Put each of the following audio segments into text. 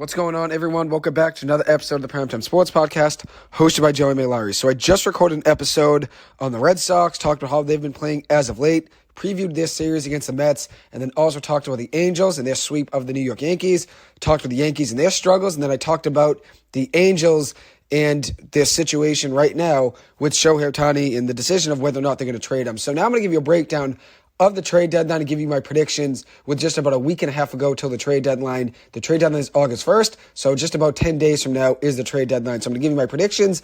What's going on, everyone? Welcome back to another episode of the Primetime Sports Podcast, hosted by Joey Larry. So I just recorded an episode on the Red Sox, talked about how they've been playing as of late, previewed this series against the Mets, and then also talked about the Angels and their sweep of the New York Yankees, talked about the Yankees and their struggles, and then I talked about the Angels and their situation right now with Shohei Ohtani and the decision of whether or not they're going to trade him. So now I'm going to give you a breakdown of the trade deadline and give you my predictions with just about a week and a half ago till the trade deadline. The trade deadline is August 1st, so just about 10 days from now is the trade deadline. So I'm going to give you my predictions,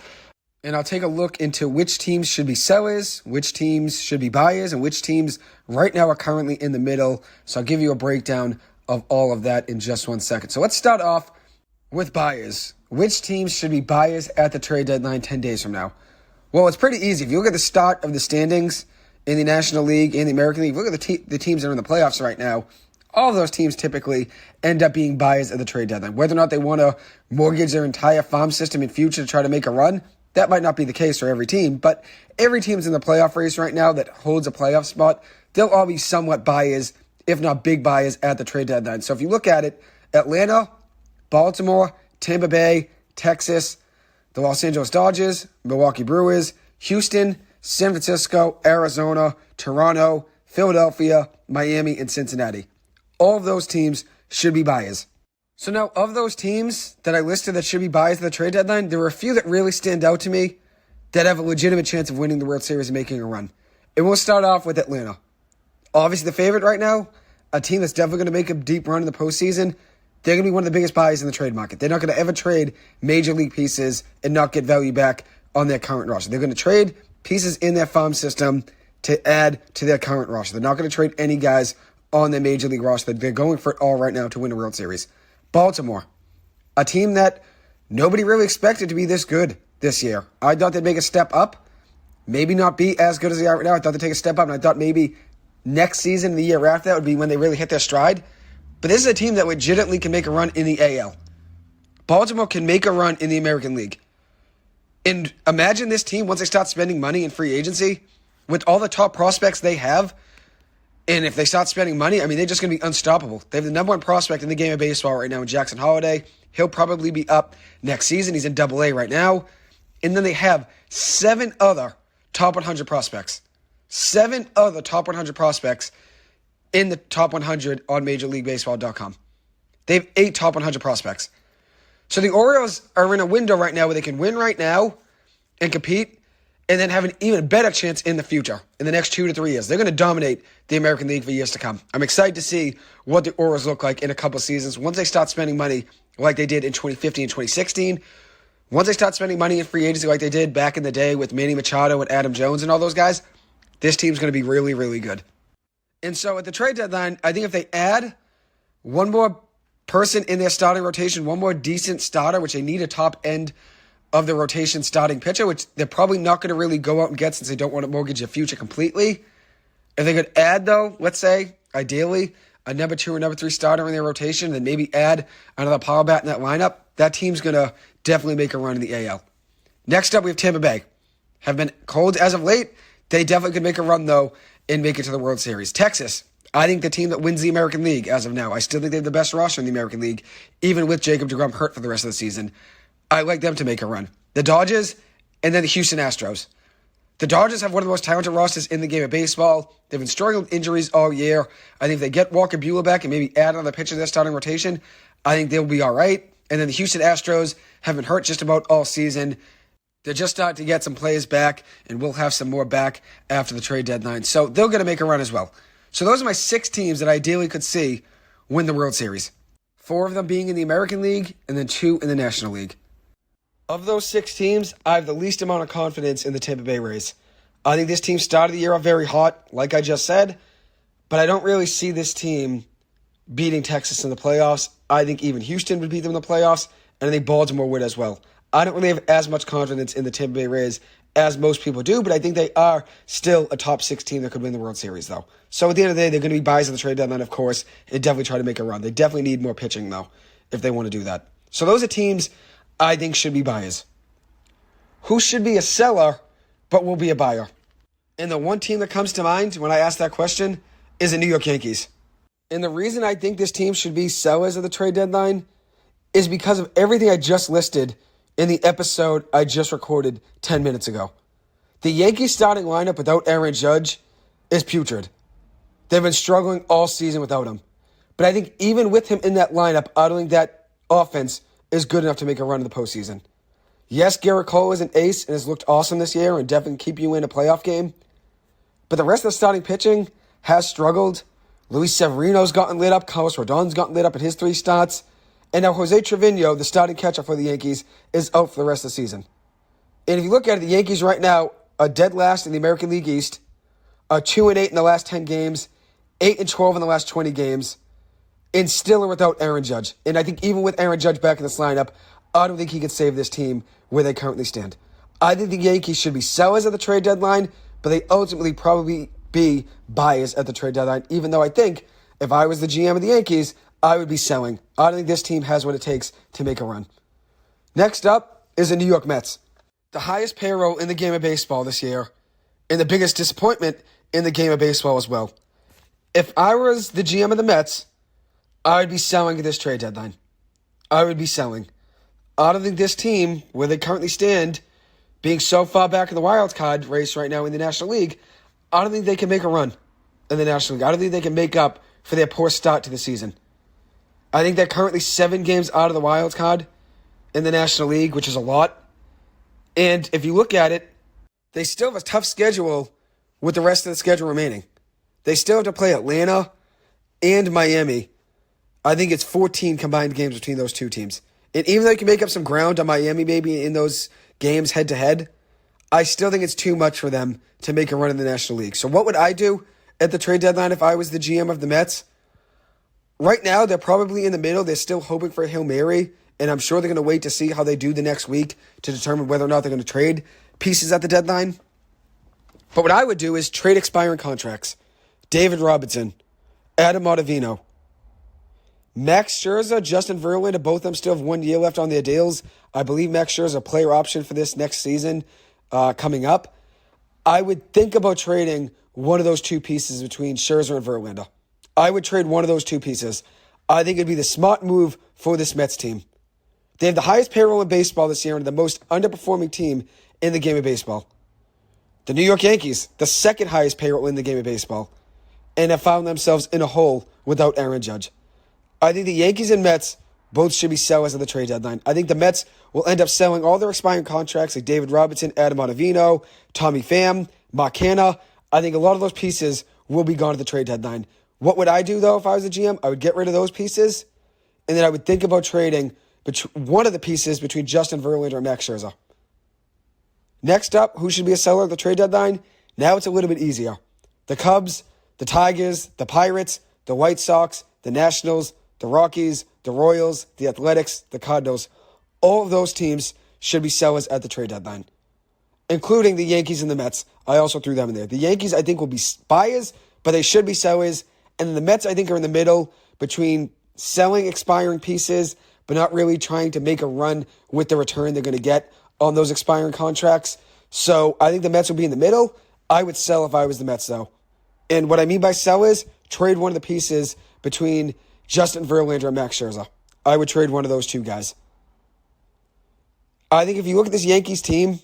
and I'll take a look into which teams should be sellers, which teams should be buyers, and which teams right now are currently in the middle. So I'll give you a breakdown of all of that in just 1 second. So let's start off with buyers. Which teams should be buyers at the trade deadline 10 days from now? Well, it's pretty easy. If you look at the start of the standings in the National League, in the American League, look at the teams that are in the playoffs right now. All of those teams typically end up being buyers at the trade deadline. Whether or not they want to mortgage their entire farm system in future to try to make a run, that might not be the case for every team. But every team's in the playoff race right now that holds a playoff spot. They'll all be somewhat buyers, if not big buyers, at the trade deadline. So if you look at it, Atlanta, Baltimore, Tampa Bay, Texas, the Los Angeles Dodgers, Milwaukee Brewers, Houston, San Francisco, Arizona, Toronto, Philadelphia, Miami, and Cincinnati. All of those teams should be buyers. So now, of those teams that I listed that should be buyers at the trade deadline, there were a few that really stand out to me that have a legitimate chance of winning the World Series and making a run. And we'll start off with Atlanta. Obviously the favorite right now, a team that's definitely going to make a deep run in the postseason. They're going to be one of the biggest buyers in the trade market. They're not going to ever trade major league pieces and not get value back on their current roster. They're going to trade pieces in their farm system to add to their current roster. They're not going to trade any guys on their major league roster. They're going for it all right now to win a World Series. Baltimore, a team that nobody really expected to be this good this year. I thought they'd make a step up, maybe not be as good as they are right now. I thought they'd take a step up, and I thought maybe next season, the year after that, would be when they really hit their stride. But this is a team that legitimately can make a run in the AL. Baltimore can make a run in the American League. And imagine this team, once they start spending money in free agency, with all the top prospects they have, and if they start spending money, I mean, they're just going to be unstoppable. They have the number one prospect in the game of baseball right now in Jackson Holliday. He'll probably be up next season. He's in Double-A right now. And then they have 7 other top 100 prospects. 7 other top 100 prospects in the top 100 on MajorLeagueBaseball.com. They have 8 top 100 prospects. So the Orioles are in a window right now where they can win right now and compete and then have an even better chance in the future, in the next 2 to 3 years. They're going to dominate the American League for years to come. I'm excited to see what the Orioles look like in a couple seasons once they start spending money like they did in 2015 and 2016. Once they start spending money in free agency like they did back in the day with Manny Machado and Adam Jones and all those guys, this team's going to be really, really good. And so at the trade deadline, I think if they add one more person in their starting rotation, one more decent starter, which they need a top end of the rotation starting pitcher, which they're probably not going to really go out and get since they don't want to mortgage their future completely. If they could add, though, let's say, ideally, a number 2 or number 3 starter in their rotation, then maybe add another power bat in that lineup, that team's going to definitely make a run in the AL. Next up, we have Tampa Bay. Have been cold as of late. They definitely could make a run, though, and make it to the World Series. Texas, I think the team that wins the American League as of now. I still think they have the best roster in the American League, even with Jacob deGrom hurt for the rest of the season. I like them to make a run. The Dodgers, and then the Houston Astros. The Dodgers have one of the most talented rosters in the game of baseball. They've been struggling with injuries all year. I think if they get Walker Buehler back and maybe add another pitcher to their starting rotation, I think they'll be all right. And then the Houston Astros have been hurt just about all season. They're just starting to get some players back, and we'll have some more back after the trade deadline. So they're going to make a run as well. So those are my 6 teams that I ideally could see win the World Series. 4 of them being in the American League, and then 2 in the National League. Of those 6 teams, I have the least amount of confidence in the Tampa Bay Rays. I think this team started the year off very hot, like I just said, but I don't really see this team beating Texas in the playoffs. I think even Houston would beat them in the playoffs, and I think Baltimore would as well. I don't really have as much confidence in the Tampa Bay Rays as most people do, but I think they are still a top 6 team that could win the World Series, though. So at the end of the day, they're going to be buyers at the trade deadline, of course, and definitely try to make a run. They definitely need more pitching, though, if they want to do that. So those are teams I think should be buyers. Who should be a seller, but will be a buyer? And the one team that comes to mind when I ask that question is the New York Yankees. And the reason I think this team should be sellers at the trade deadline is because of everything I just listed in the episode I just recorded 10 minutes ago. The Yankees starting lineup without Aaron Judge is putrid. They've been struggling all season without him. But I think even with him in that lineup, I don't think that offense is good enough to make a run in the postseason. Yes, Gerrit Cole is an ace and has looked awesome this year and definitely keep you in a playoff game. But the rest of the starting pitching has struggled. Luis Severino's gotten lit up. Carlos Rodon's gotten lit up in his 3 starts. And now Jose Trevino, the starting catcher for the Yankees, is out for the rest of the season. And if you look at it, the Yankees right now are dead last in the American League East, are 2-8 in the last 10 games, 8-12 in the last 20 games, and still are without Aaron Judge. And I think even with Aaron Judge back in this lineup, I don't think he could save this team where they currently stand. I think the Yankees should be sellers at the trade deadline, but they ultimately probably be buyers at the trade deadline, even though I think if I was the GM of the Yankees, I would be selling. I don't think this team has what it takes to make a run. Next up is the New York Mets. The highest payroll in the game of baseball this year, and the biggest disappointment in the game of baseball as well. If I was the GM of the Mets, I would be selling at this trade deadline. I would be selling. I don't think this team, where they currently stand, being so far back in the wild card race right now in the National League, I don't think they can make a run in the National League. I don't think they can make up for their poor start to the season. I think they're currently 7 games out of the wild card in the National League, which is a lot. And if you look at it, they still have a tough schedule with the rest of the schedule remaining. They still have to play Atlanta and Miami. I think it's 14 combined games between those two teams. And even though you can make up some ground on Miami maybe in those games head-to-head, I still think it's too much for them to make a run in the National League. So what would I do at the trade deadline if I was the GM of the Mets? Right now, they're probably in the middle. They're still hoping for a Hail Mary, and I'm sure they're going to wait to see how they do the next week to determine whether or not they're going to trade pieces at the deadline. But what I would do is trade expiring contracts. David Robertson, Adam Ottavino, Max Scherzer, Justin Verlander, both of them still have 1 year left on their deals. I believe Max Scherzer is a player option for this next season coming up. I would think about trading one of those 2 pieces between Scherzer and Verlander. I would trade one of those 2 pieces. I think it'd be the smart move for this Mets team. They have the highest payroll in baseball this year and the most underperforming team in the game of baseball. The New York Yankees, the second highest payroll in the game of baseball, and have found themselves in a hole without Aaron Judge. I think the Yankees and Mets both should be sellers at the trade deadline. I think the Mets will end up selling all their expiring contracts like David Robertson, Adam Ottavino, Tommy Pham, Mark Hanna. I think a lot of those pieces will be gone at the trade deadline. What would I do, though, if I was a GM? I would get rid of those pieces, and then I would think about trading one of the pieces between Justin Verlander and Max Scherzer. Next up, who should be a seller at the trade deadline? Now it's a little bit easier. The Cubs, the Tigers, the Pirates, the White Sox, the Nationals, the Rockies, the Royals, the Athletics, the Cardinals. All of those teams should be sellers at the trade deadline, including the Yankees and the Mets. I also threw them in there. The Yankees, I think, will be buyers, but they should be sellers. And the Mets, I think, are in the middle between selling expiring pieces, but not really trying to make a run with the return they're going to get on those expiring contracts. So I think the Mets will be in the middle. I would sell if I was the Mets, though. And what I mean by sell is trade one of the pieces between Justin Verlander and Max Scherzer. I would trade one of those 2 guys. I think if you look at this Yankees team,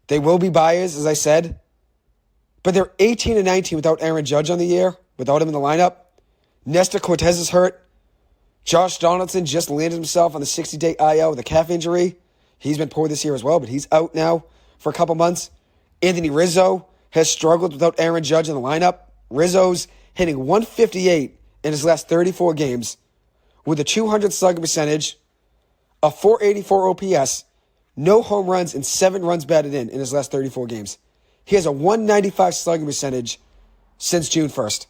they will be buyers, as I said. But they're 18-19 without Aaron Judge on the year, without him in the lineup. Nestor Cortez is hurt. Josh Donaldson just landed himself on the 60-day IL with a calf injury. He's been poor this year as well, but he's out now for a couple months. Anthony Rizzo has struggled without Aaron Judge in the lineup. Rizzo's hitting 158 in his last 34 games with a 200 slugging percentage, a 484 OPS, no home runs, and 7 runs batted in his last 34 games. He has a 195 slugging percentage since June 1st.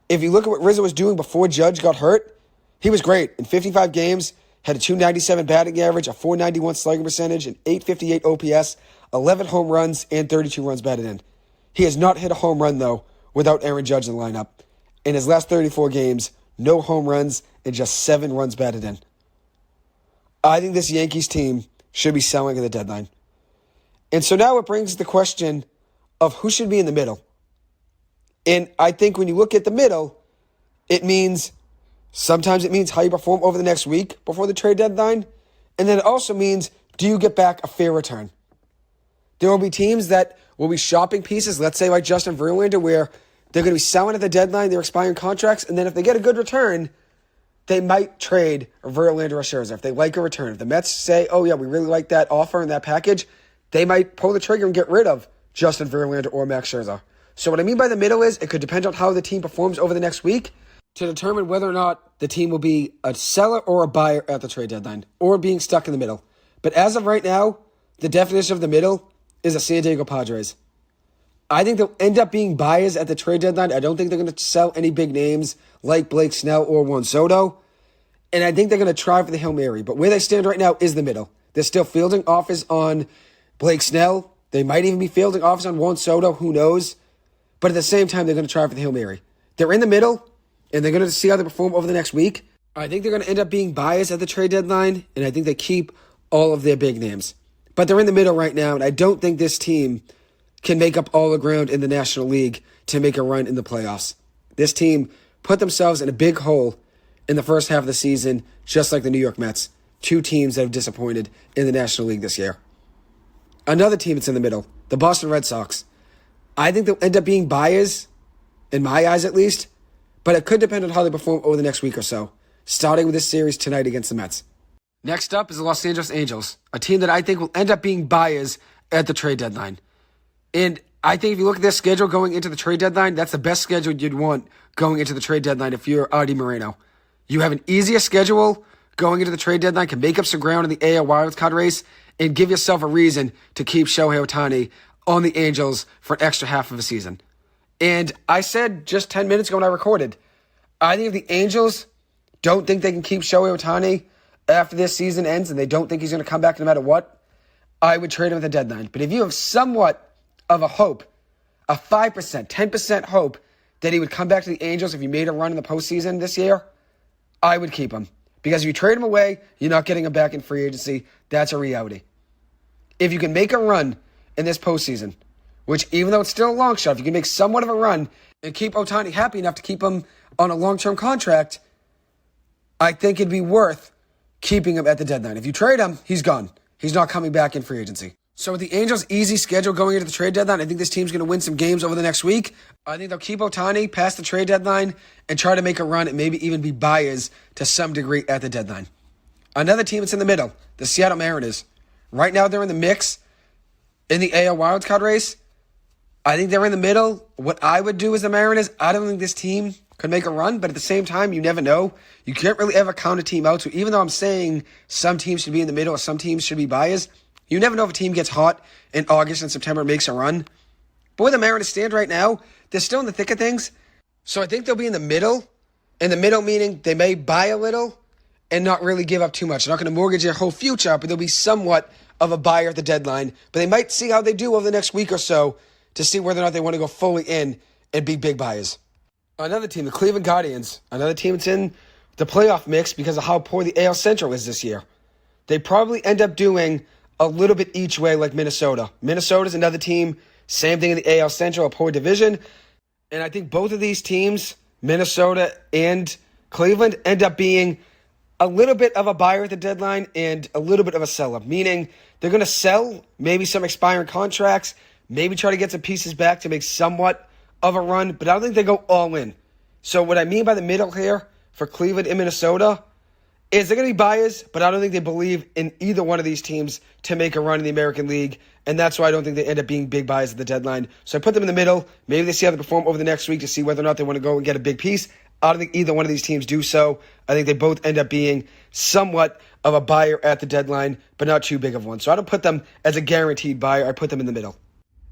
If you look at what Rizzo was doing before Judge got hurt, he was great. In 55 games, had a 297 batting average, a 491 slugging percentage, an 858 OPS, 11 home runs, and 32 runs batted in. He has not hit a home run, though, without Aaron Judge in the lineup. In his last 34 games, no home runs and just 7 runs batted in. I think this Yankees team should be selling at the deadline. And so now it brings the question of who should be in the middle. And I think when you look at the middle, it means Sometimes it means how you perform over the next week before the trade deadline. And then it also means, do you get back a fair return? There will be teams that will be shopping pieces, let's say like Justin Verlander, where they're going to be selling at the deadline, they're expiring contracts, and then if they get a good return, they might trade Verlander or Scherzer if they like a return. If the Mets say, oh yeah, we really like that offer and that package, they might pull the trigger and get rid of Justin Verlander or Max Scherzer. So what I mean by the middle is it could depend on how the team performs over the next week to determine whether or not the team will be a seller or a buyer at the trade deadline or being stuck in the middle. But as of right now, the definition of the middle is the San Diego Padres. I think they'll end up being buyers at the trade deadline. I don't think they're going to sell any big names like Blake Snell or Juan Soto. And I think they're going to try for the Hail Mary. But where they stand right now is the middle. They're still fielding offers on Blake Snell. They might even be fielding offers on Juan Soto. Who knows? But at the same time, they're going to try for the Hail Mary. They're in the middle, and they're going to see how they perform over the next week. I think they're going to end up being buyers at the trade deadline, and I think they keep all of their big names. But they're in the middle right now, and I don't think this team can make up all the ground in the National League to make a run in the playoffs. This team put themselves in a big hole in the first half of the season, just like the New York Mets, two teams that have disappointed in the National League this year. Another team that's in the middle, the Boston Red Sox. I think they'll end up being buyers, in my eyes at least, but it could depend on how they perform over the next week or so, starting with this series tonight against the Mets. Next up is the Los Angeles Angels, a team that I think will end up being buyers at the trade deadline. And I think if you look at their schedule going into the trade deadline, that's the best schedule you'd want going into the trade deadline if you're Artie Moreno. You have an easier schedule going into the trade deadline, can make up some ground in the AL wildcard race, and give yourself a reason to keep Shohei Ohtani on the Angels for an extra half of a season. And I said just 10 minutes ago when I recorded, I think if the Angels don't think they can keep Shohei Ohtani after this season ends and they don't think he's going to come back no matter what, I would trade him at the deadline. But if you have somewhat of a hope, a 5%, 10% hope that he would come back to the Angels if he made a run in the postseason this year, I would keep him. Because if you trade him away, you're not getting him back in free agency. That's a reality. If you can make a run in this postseason, which even though it's still a long shot, if you can make somewhat of a run and keep Ohtani happy enough to keep him on a long-term contract, I think it'd be worth keeping him at the deadline. If you trade him, he's gone. He's not coming back in free agency. So with the Angels' easy schedule going into the trade deadline, I think this team's going to win some games over the next week. I think they'll keep Ohtani past the trade deadline and try to make a run and maybe even be buyers to some degree at the deadline. Another team that's in the middle, the Seattle Mariners. Right now they're in the mix in the AL wildcard race. I think they're in the middle. What I would do as the Mariners, I don't think this team could make a run, but at the same time, you never know. You can't really ever count a team out. So even though I'm saying some teams should be in the middle or some teams should be buyers, you never know if a team gets hot in August and September and makes a run. But where the Mariners stand right now, they're still in the thick of things. So I think they'll be in the middle. In the middle meaning they may buy a little and not really give up too much. They're not going to mortgage their whole future, but they'll be somewhat of a buyer at the deadline. But they might see how they do over the next week or so to see whether or not they want to go fully in and be big buyers. Another team, the Cleveland Guardians, another team that's in the playoff mix because of how poor the AL Central is this year. They probably end up doing a little bit each way like Minnesota. Minnesota's another team, same thing in the AL Central, a poor division. And I think both of these teams, Minnesota and Cleveland, end up being a little bit of a buyer at the deadline and a little bit of a seller, meaning they're going to sell maybe some expiring contracts, maybe try to get some pieces back to make somewhat of a run, but I don't think they go all in. So what I mean by the middle here for Cleveland and Minnesota is they're going to be buyers, but I don't think they believe in either one of these teams to make a run in the American League, and that's why I don't think they end up being big buyers at the deadline. So I put them in the middle. Maybe they see how they perform over the next week to see whether or not they want to go and get a big piece. I don't think either one of these teams do so. I think they both end up being somewhat of a buyer at the deadline, but not too big of one. So I don't put them as a guaranteed buyer. I put them in the middle.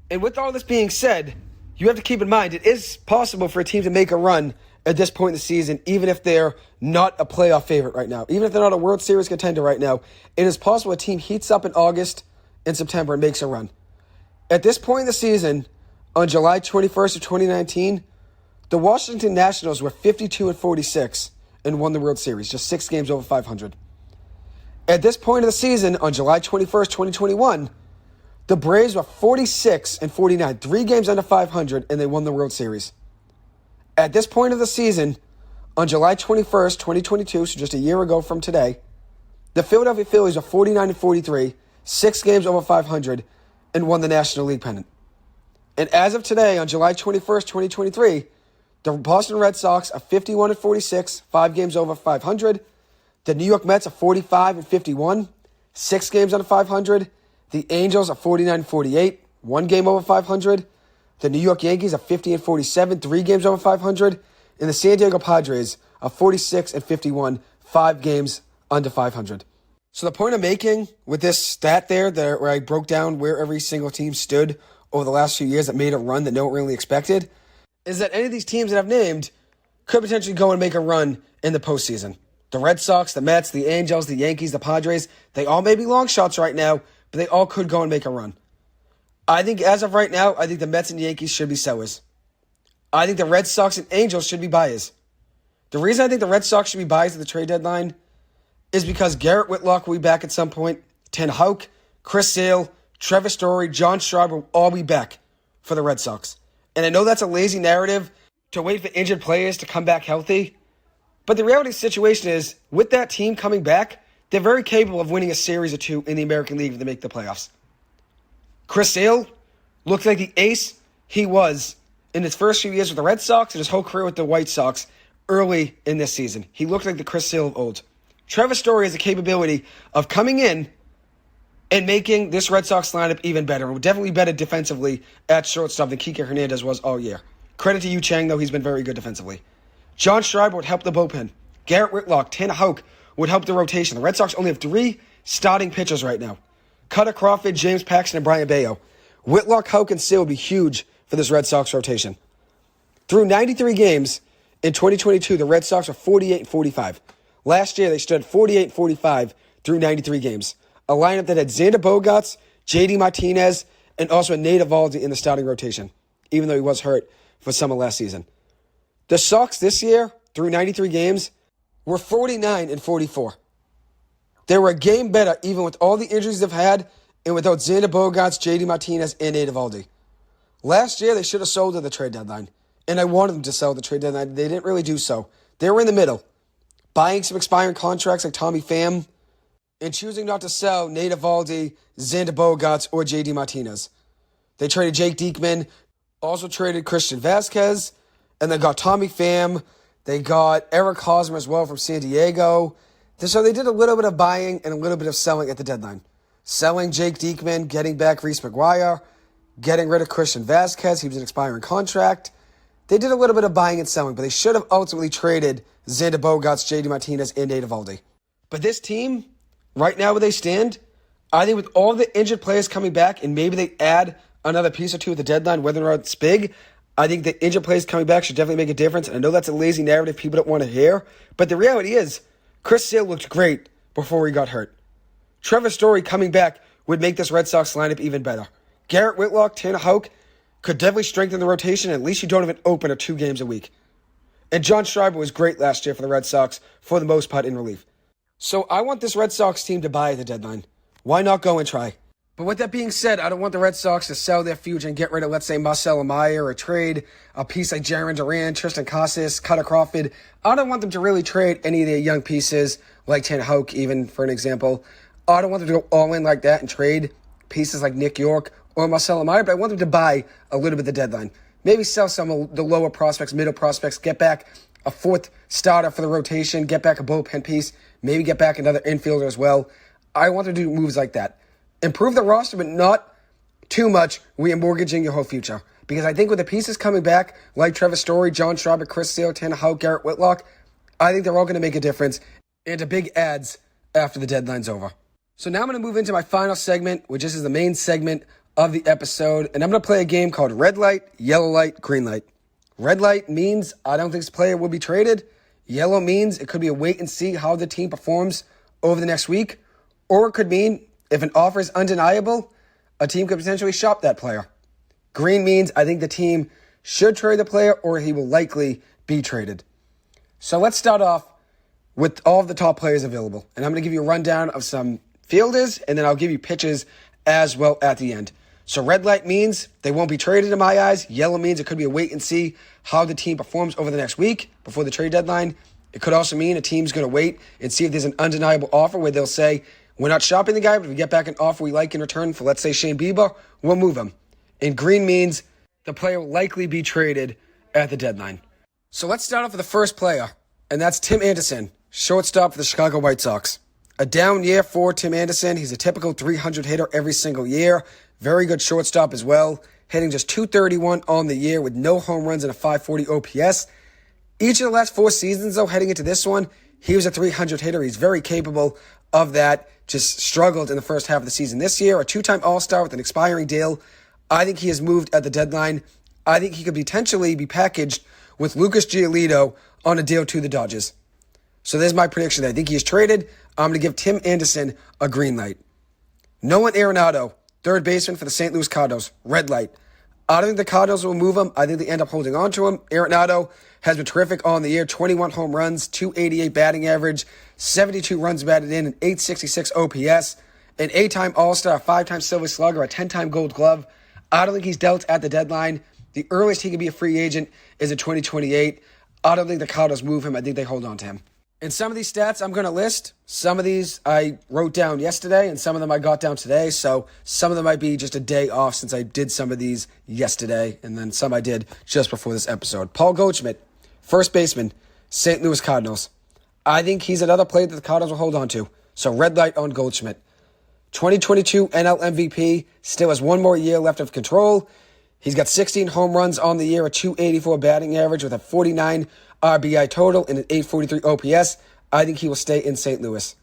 And with all this being said, you have to keep in mind it is possible for a team to make a run at this point in the season, even if they're not a playoff favorite right now. Even if they're not a World Series contender right now, it is possible a team heats up in August and September and makes a run. At this point in the season, on July 21st of 2019, the Washington Nationals were 52-46 and won the World Series, just 6 games over 500. At this point of the season, on July 21st, 2021, the Braves were 46-49, 3 games under 500, and they won the World Series. At this point of the season, On July 21st, 2022, so just a year ago from today, the Philadelphia Phillies are 49-43, 6 games over 500, and won the National League pennant. And as of today, on July 21st, 2023, the Boston Red Sox are 51-46, 5 games over 500. The New York Mets are 45-51, 6 games under 500. The Angels are 49-48, 1 game over 500. The New York Yankees are 50-47, 3 games over 500. And the San Diego Padres are 46-51, 5 games under 500. So the point I'm making with this stat there, where I broke down where every single team stood over the last few years that made a run that no one really expected, is that any of these teams that I've named could potentially go and make a run in the postseason. The Red Sox, the Mets, the Angels, the Yankees, the Padres, they all may be long shots right now, but they all could go and make a run. I think as of right now, I think the Mets and Yankees should be sellers. I think the Red Sox and Angels should be buyers. The reason I think the Red Sox should be buyers at the trade deadline is because Garrett Whitlock will be back at some point. Tanner Houck, Chris Sale, Trevor Story, John Schreiber will all be back for the Red Sox. And I know that's a lazy narrative to wait for injured players to come back healthy. But the reality of the situation is, with that team coming back, they're very capable of winning a series or two in the American League if they make the playoffs. Chris Sale looked like the ace he was in his first few years with the Red Sox and his whole career with the White Sox early in this season. He looked like the Chris Sale of old. Trevor Story has the capability of coming in and making this Red Sox lineup even better. And definitely better defensively at shortstop than Kike Hernandez was all year. Credit to Yu Chang, though, he's been very good defensively. John Schreiber would help the bullpen. Garrett Whitlock, Tanner Houck would help the rotation. The Red Sox only have 3 starting pitchers right now. Cutter Crawford, James Paxton, and Brian Bayo. Whitlock, Houck, and Sale would be huge for this Red Sox rotation. Through 93 games in 2022, the Red Sox are 48-45. Last year, they stood 48-45 through 93 games. A lineup that had Xander Bogaerts, J.D. Martinez, and also a Nate Eovaldi in the starting rotation, even though he was hurt for some of last season. The Sox this year, through 93 games, were 49-44. They were a game better even with all the injuries they've had and without Xander Bogaerts, J.D. Martinez, and Nate Eovaldi. Last year, they should have sold at the trade deadline, and I wanted them to sell at the trade deadline. They didn't really do so. They were in the middle, buying some expiring contracts like Tommy Pham and choosing not to sell Nate Eovaldi, Xander Bogaerts, or J.D. Martinez. They traded Jake Diekman, also traded Christian Vasquez, and they got Tommy Pham. They got Eric Hosmer as well from San Diego. So they did a little bit of buying and a little bit of selling at the deadline. Selling Jake Diekman, getting back Reese McGuire, getting rid of Christian Vasquez. He was an expiring contract. They did a little bit of buying and selling, but they should have ultimately traded Xander Bogaerts, J.D. Martinez, and Nate Eovaldi. But this team, right now where they stand, I think with all the injured players coming back, and maybe they add another piece or two at the deadline, whether or not it's big, I think the injured players coming back should definitely make a difference. And I know that's a lazy narrative people don't want to hear, but the reality is, Chris Sale looked great before he got hurt. Trevor Story coming back would make this Red Sox lineup even better. Garrett Whitlock, Tanner Houck could definitely strengthen the rotation. At least you don't have an opener 2 games a week. And John Schreiber was great last year for the Red Sox, for the most part in relief. So I want this Red Sox team to buy at the deadline. Why not go and try? But with that being said, I don't want the Red Sox to sell their future and get rid of, let's say, Marcelo Meyer, or trade a piece like Jarren Duran, Tristan Casas, Cutter Crawford. I don't want them to really trade any of their young pieces, like Tanner Houck, even for an example. I don't want them to go all in like that and trade pieces like Nick York or Marcelo Meyer, but I want them to buy a little bit at the deadline. Maybe sell some of the lower prospects, middle prospects, get back a 4th starter for the rotation, get back a bullpen piece, maybe get back another infielder as well. I want them to do moves like that. Improve the roster, but not too much where you're mortgaging your whole future. Because I think with the pieces coming back, like Trevor Story, John Schreiber, Chris Sale, Tanner Houck, Garrett Whitlock, I think they're all going to make a difference and a big adds after the deadline's over. So now I'm going to move into my final segment, which is the main segment of the episode. And I'm going to play a game called Red Light, Yellow Light, Green Light. Red light means I don't think this player will be traded. Yellow means it could be a wait and see how the team performs over the next week. Or it could mean if an offer is undeniable, a team could potentially shop that player. Green means I think the team should trade the player or he will likely be traded. So let's start off with all of the top players available. And I'm going to give you a rundown of some fielders, and then I'll give you pitchers as well at the end. So red light means they won't be traded in my eyes. Yellow means it could be a wait and see how the team performs over the next week before the trade deadline. It could also mean a team's going to wait and see if there's an undeniable offer where they'll say, we're not shopping the guy, but if we get back an offer we like in return for, let's say, Shane Bieber, we'll move him. And green means the player will likely be traded at the deadline. So let's start off with the first player, and that's Tim Anderson, shortstop for the Chicago White Sox. A down year for Tim Anderson. He's a typical 300 hitter every single year. Very good shortstop as well, hitting just .231 on the year with no home runs and a .540 OPS. Each of the last 4 seasons, though, heading into this one, he was a 300 hitter. He's very capable of that. Just struggled in the first half of the season this year. A 2-time All-Star with an expiring deal. I think he has moved at the deadline. I think he could potentially be packaged with Lucas Giolito on a deal to the Dodgers. So there's my prediction. I think he is traded. I'm going to give Tim Anderson a green light. Nolan Arenado, third baseman for the St. Louis Cardinals, red light. I don't think the Cardinals will move him. I think they end up holding on to him. Arenado has been terrific on the year. 21 home runs, .288 batting average, 72 runs batted in, an .866 OPS, an 8-time All-Star, a 5-time Silver Slugger, a 10-time Gold Glove. I don't think he's dealt at the deadline. The earliest he can be a free agent is in 2028. I don't think the Cardinals move him. I think they hold on to him. And some of these stats I'm going to list, some of these I wrote down yesterday, and some of them I got down today. So some of them might be just a day off since I did some of these yesterday, and then some I did just before this episode. Paul Goldschmidt, first baseman, St. Louis Cardinals. I think he's another player that the Cardinals will hold on to. So red light on Goldschmidt. 2022 NL MVP, still has 1 more year left of control. He's got 16 home runs on the year, a .284 batting average with a 49 RBI total and an .843 OPS. I think he will stay in St. Louis.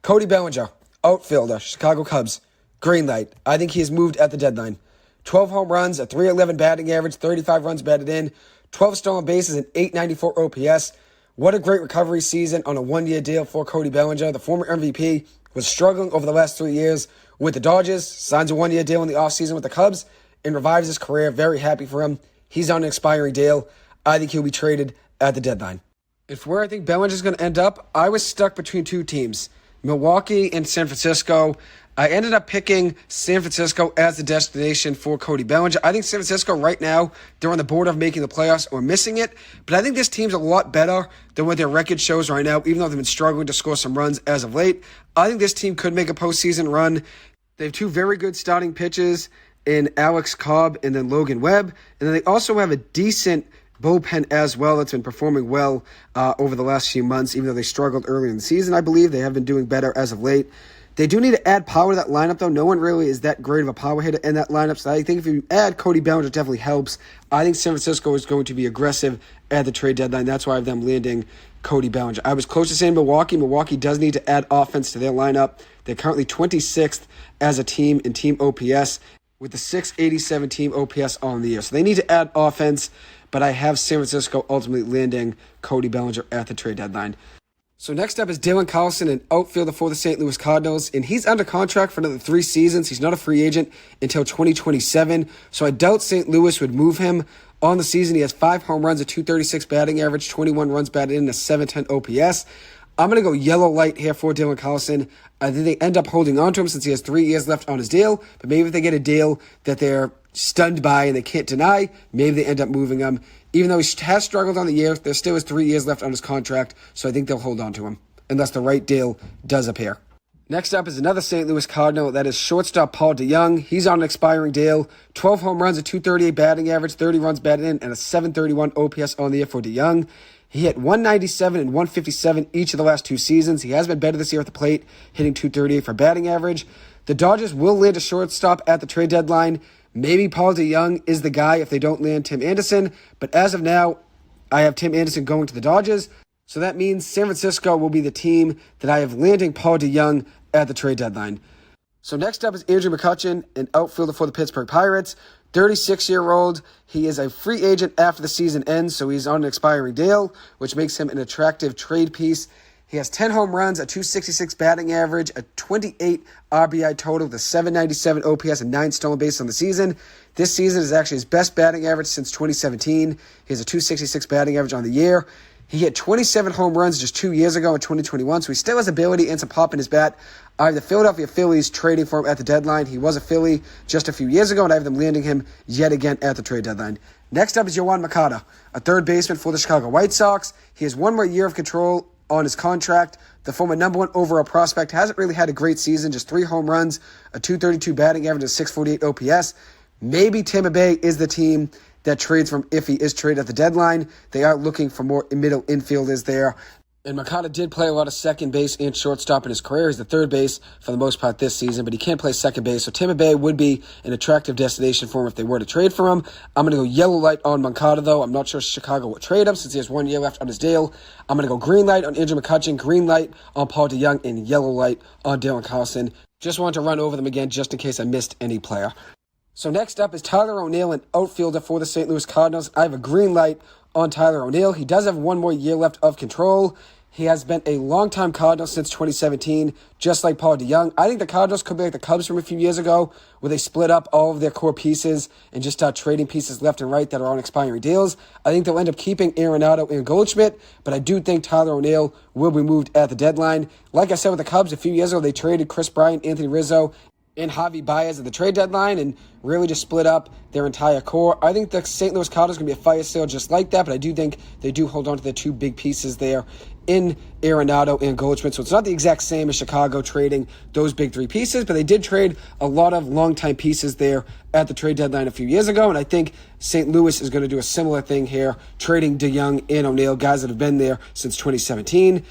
Cody Bellinger, outfielder, Chicago Cubs, green light. I think he has moved at the deadline. 12 home runs, a .311 batting average, 35 runs batted in, 12 stolen bases, and .894 OPS. What a great recovery season on a 1-year deal for Cody Bellinger. The former MVP was struggling over the last 3 years with the Dodgers, signs a 1-year deal in the offseason with the Cubs, and revives his career. Very happy for him. He's on an expiring deal. I think he'll be traded at the deadline. And for where I think Bellinger is going to end up, I was stuck between 2 teams, Milwaukee and San Francisco. I ended up picking San Francisco as the destination for Cody Bellinger. I think San Francisco right now, they're on the border of making the playoffs or missing it. But I think this team's a lot better than what their record shows right now, even though they've been struggling to score some runs as of late. I think this team could make a postseason run. They have 2 very good starting pitchers in Alex Cobb and then Logan Webb. And then they also have a decent bullpen as well that's been performing well over the last few months, even though they struggled earlier in the season. I believe they have been doing better as of late. They do need to add power to that lineup, though. No one really is that great of a power hitter in that lineup, so I think if you add Cody Bellinger, it definitely helps. I think San Francisco is going to be aggressive at the trade deadline. That's why I have them landing Cody Bellinger. I was close to saying Milwaukee. Milwaukee does need to add offense to their lineup. They're currently 26th as a team in team OPS, with the .687 team OPS on the year. So they need to add offense, but I have San Francisco ultimately landing Cody Bellinger at the trade deadline. So next up is Dylan Carlson, an outfielder for the St. Louis Cardinals, and he's under contract for another 3 seasons. He's not a free agent until 2027, so I doubt St. Louis would move him. On the season, he has 5 home runs, a .236 batting average, 21 runs batted in, a .710 OPS. I'm going to go yellow light here for Dylan Carlson. I think they end up holding on to him since he has 3 years left on his deal. But maybe if they get a deal that they're stunned by and they can't deny, maybe they end up moving him. Even though he has struggled on the year, there still is 3 years left on his contract. So I think they'll hold on to him unless the right deal does appear. Next up is another St. Louis Cardinal. That is shortstop Paul DeJong. He's on an expiring deal. 12 home runs, a .238 batting average, 30 runs batted in, and a .731 OPS on the year for DeJong. He hit .197 and .157 each of the last 2 seasons. He has been better this year at the plate, hitting .238 for batting average. The Dodgers will land a shortstop at the trade deadline. Maybe Paul DeJong is the guy if they don't land Tim Anderson. But as of now, I have Tim Anderson going to the Dodgers. So that means San Francisco will be the team that I have landing Paul DeJong at the trade deadline. So next up is Andrew McCutchen, an outfielder for the Pittsburgh Pirates. 36-year-old. He is a free agent after the season ends, so he's on an expiring deal, which makes him an attractive trade piece. He has 10 home runs, a .266 batting average, a 28 RBI total, with a .797 OPS, and 9 stolen bases on the season. This season is actually his best batting average since 2017. He has a .266 batting average on the year. He hit 27 home runs just 2 years ago in 2021, so he still has ability and some pop in his bat. I have the Philadelphia Phillies trading for him at the deadline. He was a Philly just a few years ago, and I have them landing him yet again at the trade deadline. Next up is Yoan Moncada, a third baseman for the Chicago White Sox. He has one more year of control on his contract. The former number one overall prospect hasn't really had a great season, just 3 home runs, a .232 batting average, a .648 OPS. Maybe Tampa Bay is the team that trades from if he is traded at the deadline. They are looking for more middle infielders there. And Moncada did play a lot of second base and shortstop in his career. He's the third base for the most part this season, but he can't play second base. So Tampa Bay would be an attractive destination for him if they were to trade for him. I'm going to go yellow light on Moncada, though. I'm not sure Chicago would trade him since he has 1 year left on his deal. I'm going to go green light on Andrew McCutchen, green light on Paul DeYoung, and yellow light on Dylan Carlson. Just wanted to run over them again just in case I missed any player. So next up is Tyler O'Neill, an outfielder for the St. Louis Cardinals. I have a green light on Tyler O'Neill. He does have 1 more year left of control. He has been a longtime Cardinal since 2017, just like Paul DeYoung. I think the Cardinals could be like the Cubs from a few years ago, where they split up all of their core pieces and just start trading pieces left and right that are on expiring deals. I think they'll end up keeping Arenado and Goldschmidt, but I do think Tyler O'Neill will be moved at the deadline. Like I said with the Cubs, a few years ago, they traded Chris Bryant, Anthony Rizzo, and Javi Baez at the trade deadline and really just split up their entire core. I think the St. Louis Cardinals are going to be a fire sale just like that, but I do think they do hold on to their 2 big pieces there in Arenado and Goldschmidt. So it's not the exact same as Chicago trading those big 3 pieces, but they did trade a lot of longtime pieces there at the trade deadline a few years ago, and I think St. Louis is going to do a similar thing here, trading DeYoung and O'Neill, guys that have been there since 2017.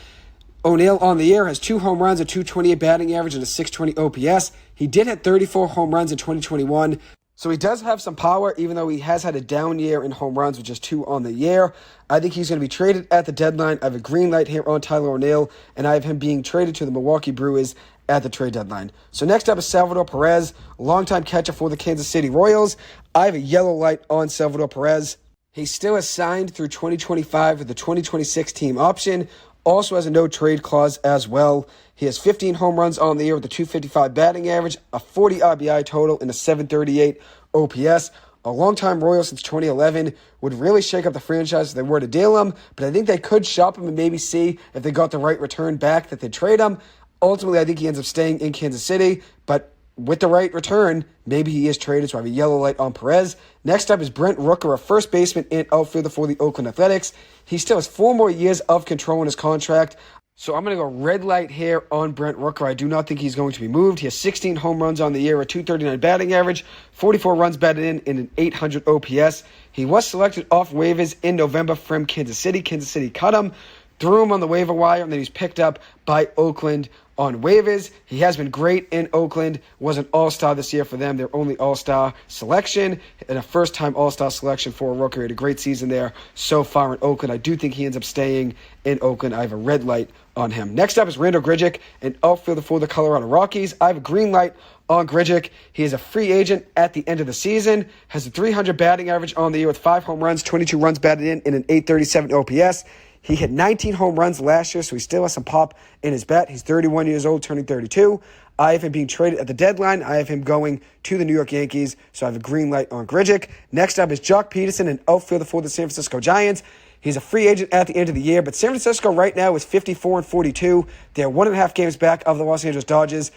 O'Neill on the year has 2 home runs, a .228 batting average, and a .620 OPS. He did hit 34 home runs in 2021, so he does have some power, even though he has had a down year in home runs with just 2 on the year. I think he's going to be traded at the deadline. I have a green light here on Tyler O'Neill, and I have him being traded to the Milwaukee Brewers at the trade deadline. So next up is Salvador Perez, longtime catcher for the Kansas City Royals. I have a yellow light on Salvador Perez. He still is signed through 2025 with the 2026 team option. Also has a no-trade clause as well. He has 15 home runs on the year with a .255 batting average, a 40 RBI total, and a .738 OPS. A longtime Royal since 2011 would really shake up the franchise if they were to deal him, but I think they could shop him and maybe see if they got the right return back that they'd trade him. Ultimately, I think he ends up staying in Kansas City, but with the right return, maybe he is traded, so I have a yellow light on Perez. Next up is Brent Rooker, a first baseman and outfielder for the Oakland Athletics. He still has 4 more years of control in his contract, so I'm going to go red light here on Brent Rooker. I do not think he's going to be moved. He has 16 home runs on the year, a .239 batting average, 44 runs batted in, and an .800 OPS. He was selected off waivers in November from Kansas City. Kansas City cut him, threw him on the waiver wire, and then he's picked up by Oakland on waivers. He has been great in Oakland, was an all-star this year for them, their only all-star selection, and a first-time all-star selection for a rookie. He had a great season there so far in Oakland. I do think he ends up staying in Oakland. I have a red light on him. Next up is Randal Grichuk, an outfielder for the Colorado Rockies. I have a green light on Grichuk. He is a free agent at the end of the season, has a .300 batting average on the year with 5 home runs, 22 runs batted in, and an .837 OPS. He hit 19 home runs last year, so he still has some pop in his bat. He's 31 years old, turning 32. I have him being traded at the deadline. I have him going to the New York Yankees, so I have a green light on Grichuk. Next up is Jock Peterson, an outfielder for the San Francisco Giants. He's a free agent at the end of the year, but San Francisco right now is 54-42. They're 1.5 games back of the Los Angeles Dodgers.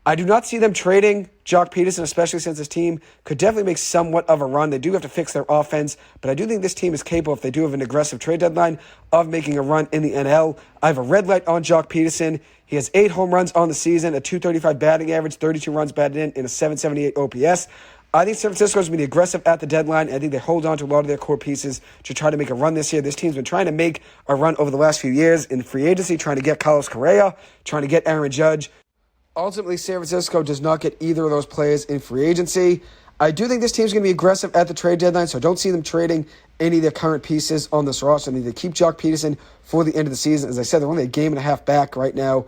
I do not see them trading Jock Peterson, especially since this team could definitely make somewhat of a run. They do have to fix their offense, but I do think this team is capable, if they do have an aggressive trade deadline, of making a run in the NL. I have a red light on Jock Peterson. He has 8 home runs on the season, a .235 batting average, 32 runs batted in, and a .778 OPS. I think San Francisco is going to be aggressive at the deadline. I think they hold on to a lot of their core pieces to try to make a run this year. This team's been trying to make a run over the last few years in free agency, trying to get Carlos Correa, trying to get Aaron Judge. Ultimately, San Francisco does not get either of those players in free agency. I do think this team's going to be aggressive at the trade deadline, so I don't see them trading any of their current pieces on this roster. I need to keep Jock Peterson for the end of the season. As I said, they're only a game and a half back right now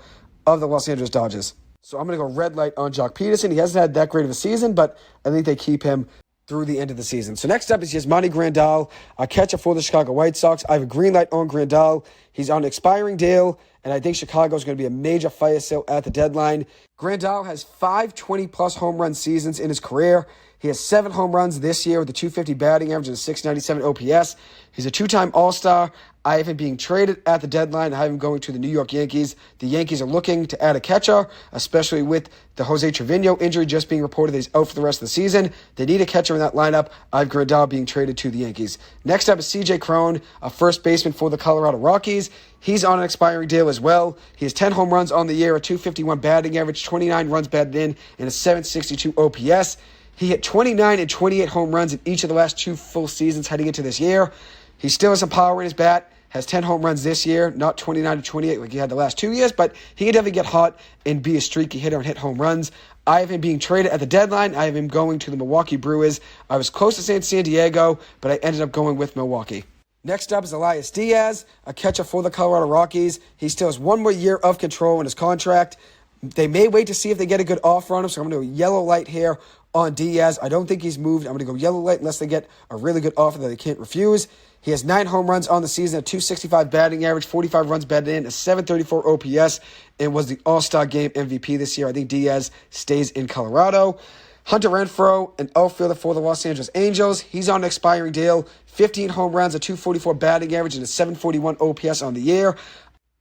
of the Los Angeles Dodgers. So I'm going to go red light on Jock Peterson. He hasn't had that great of a season, but I think they keep him through the end of the season. So next up is Yasmani Grandal, a catcher for the Chicago White Sox. I have a green light on Grandal. He's on an expiring deal, and I think Chicago is going to be a major fire sale at the deadline. Grandal has 5 20-plus home run seasons in his career. He has 7 home runs this year with a .250 batting average and a .697 OPS. He's a 2-time All-Star. I have him being traded at the deadline. I have him going to the New York Yankees. The Yankees are looking to add a catcher, especially with the Jose Trevino injury just being reported that he's out for the rest of the season. They need a catcher in that lineup. I have Grandal being traded to the Yankees. Next up is C.J. Cron, a first baseman for the Colorado Rockies. He's on an expiring deal as well. He has 10 home runs on the year, a .251 batting average, 29 runs batted in, and a .762 OPS. He hit 29 and 28 home runs in each of the last 2 full seasons heading into this year. He still has some power in his bat, has 10 home runs this year, not 29 to 28 like he had the last 2 years, but he can definitely get hot and be a streaky hitter and hit home runs. I have him being traded at the deadline. I have him going to the Milwaukee Brewers. I was close to saying San Diego, but I ended up going with Milwaukee. Next up is Elias Diaz, a catcher for the Colorado Rockies. He still has 1 more year of control in his contract. They may wait to see if they get a good offer on him, so I'm going to go yellow light here on Diaz. I don't think he's moved. I'm going to go yellow light unless they get a really good offer that they can't refuse. He has 9 home runs on the season, a .265 batting average, 45 runs batted in, a .734 OPS, and was the All-Star Game MVP this year. I think Diaz stays in Colorado. Hunter Renfroe, an outfielder for the Los Angeles Angels. He's on an expiring deal, 15 home runs, a .244 batting average, and a .741 OPS on the year.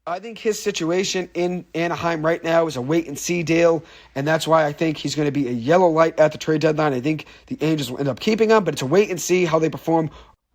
I think his situation in Anaheim right now is a wait-and-see deal, and that's why I think he's going to be a yellow light at the trade deadline. I think the Angels will end up keeping him, but it's a wait-and-see how they perform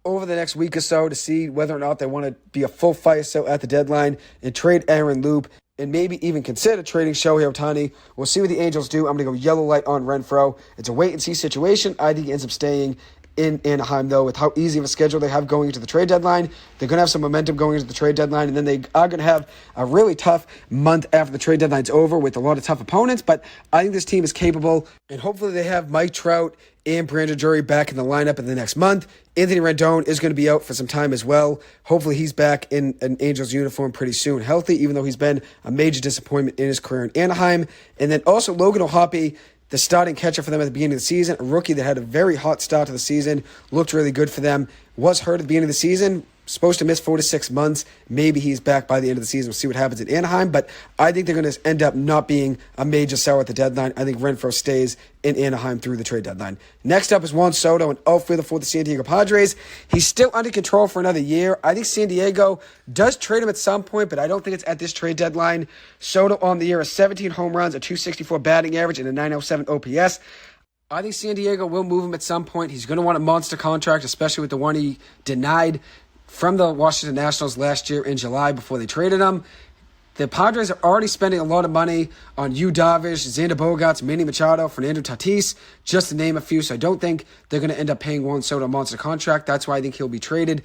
over the next week or so to see whether or not they want to be a full fire sale at the deadline and trade Aaron Loop and maybe even consider trading Shohei Ohtani. We'll see what the Angels do. I'm going to go yellow light on Renfroe. It's a wait-and-see situation. I think he ends up staying in Anaheim, though, with how easy of a schedule they have going into the trade deadline. They're going to have some momentum going into the trade deadline, and then they are going to have a really tough month after the trade deadline's over with a lot of tough opponents, but I think this team is capable, and hopefully they have Mike Trout and Brandon Drury back in the lineup in the next month. Anthony Rendon is going to be out for some time as well. Hopefully he's back in an Angels uniform pretty soon, healthy, even though he's been a major disappointment in his career in Anaheim. And then also Logan O'Hoppe, the starting catcher for them at the beginning of the season, a rookie that had a very hot start to the season, looked really good for them, was hurt at the beginning of the season, supposed to miss 4 to 6 months. Maybe he's back by the end of the season. We'll see what happens in Anaheim, but I think they're going to end up not being a major seller at the deadline. I think Renfroe stays in Anaheim through the trade deadline. Next up is Juan Soto, an outfielder for the San Diego Padres. He's still under control for another year. I think San Diego does trade him at some point, but I don't think it's at this trade deadline. Soto on the year has 17 home runs, a .264 batting average, and a .907 OPS. I think San Diego will move him at some point. He's going to want a monster contract, especially with the one he denied from the Washington Nationals last year in July before they traded him. The Padres are already spending a lot of money on Yu Darvish, Xander Bogaerts, Manny Machado, Fernando Tatis, just to name a few. So I don't think they're going to end up paying Juan Soto a monster contract. That's why I think he'll be traded.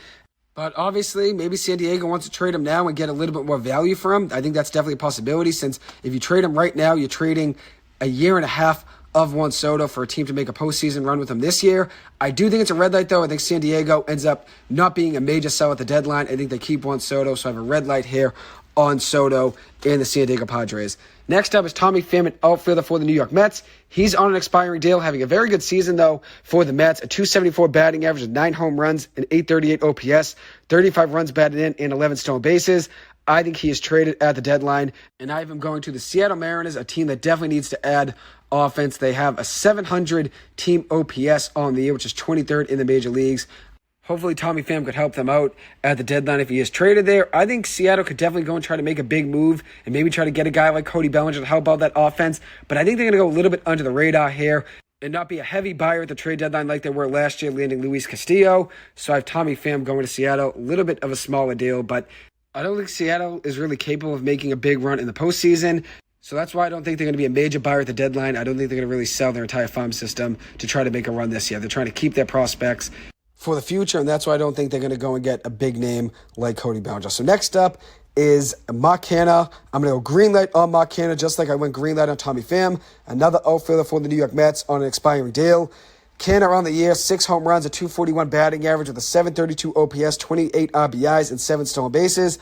But obviously, maybe San Diego wants to trade him now and get a little bit more value for him. I think that's definitely a possibility, since if you trade him right now, you're trading a year and a half of Juan Soto for a team to make a postseason run with him this year. I do think it's a red light, though. I think San Diego ends up not being a major sell at the deadline. I think they keep Juan Soto, so I have a red light here on Soto and the San Diego Padres. Next up is Tommy Pham, an outfielder for the New York Mets. He's on an expiring deal, having a very good season, though, for the Mets. A .274 batting average, 9 home runs, an .838 OPS, 35 runs batted in, and 11 stolen bases. I think he is traded at the deadline, and I have him going to the Seattle Mariners, a team that definitely needs to add offense. They have a 700 team OPS on the year, which is 23rd in the major leagues. Hopefully Tommy Pham could help them out at the deadline if he is traded there. I think Seattle could definitely go and try to make a big move and maybe try to get a guy like Cody Bellinger to help out that offense. But I think they're going to go a little bit under the radar here and not be a heavy buyer at the trade deadline like they were last year, landing Luis Castillo. So I have Tommy Pham going to Seattle. A little bit of a smaller deal, but I don't think Seattle is really capable of making a big run in the postseason. So that's why I don't think they're going to be a major buyer at the deadline. I don't think they're going to really sell their entire farm system to try to make a run this year. They're trying to keep their prospects for the future, and that's why I don't think they're going to go and get a big name like Cody Bellinger. So next up is Mark Canha. I'm going to go green light on Mark Canha, just like I went green light on Tommy Pham, another outfielder for the New York Mets on an expiring deal. Canha on the year, 6 home runs, a .241 batting average with a .732 OPS, 28 RBIs, and 7 stolen bases.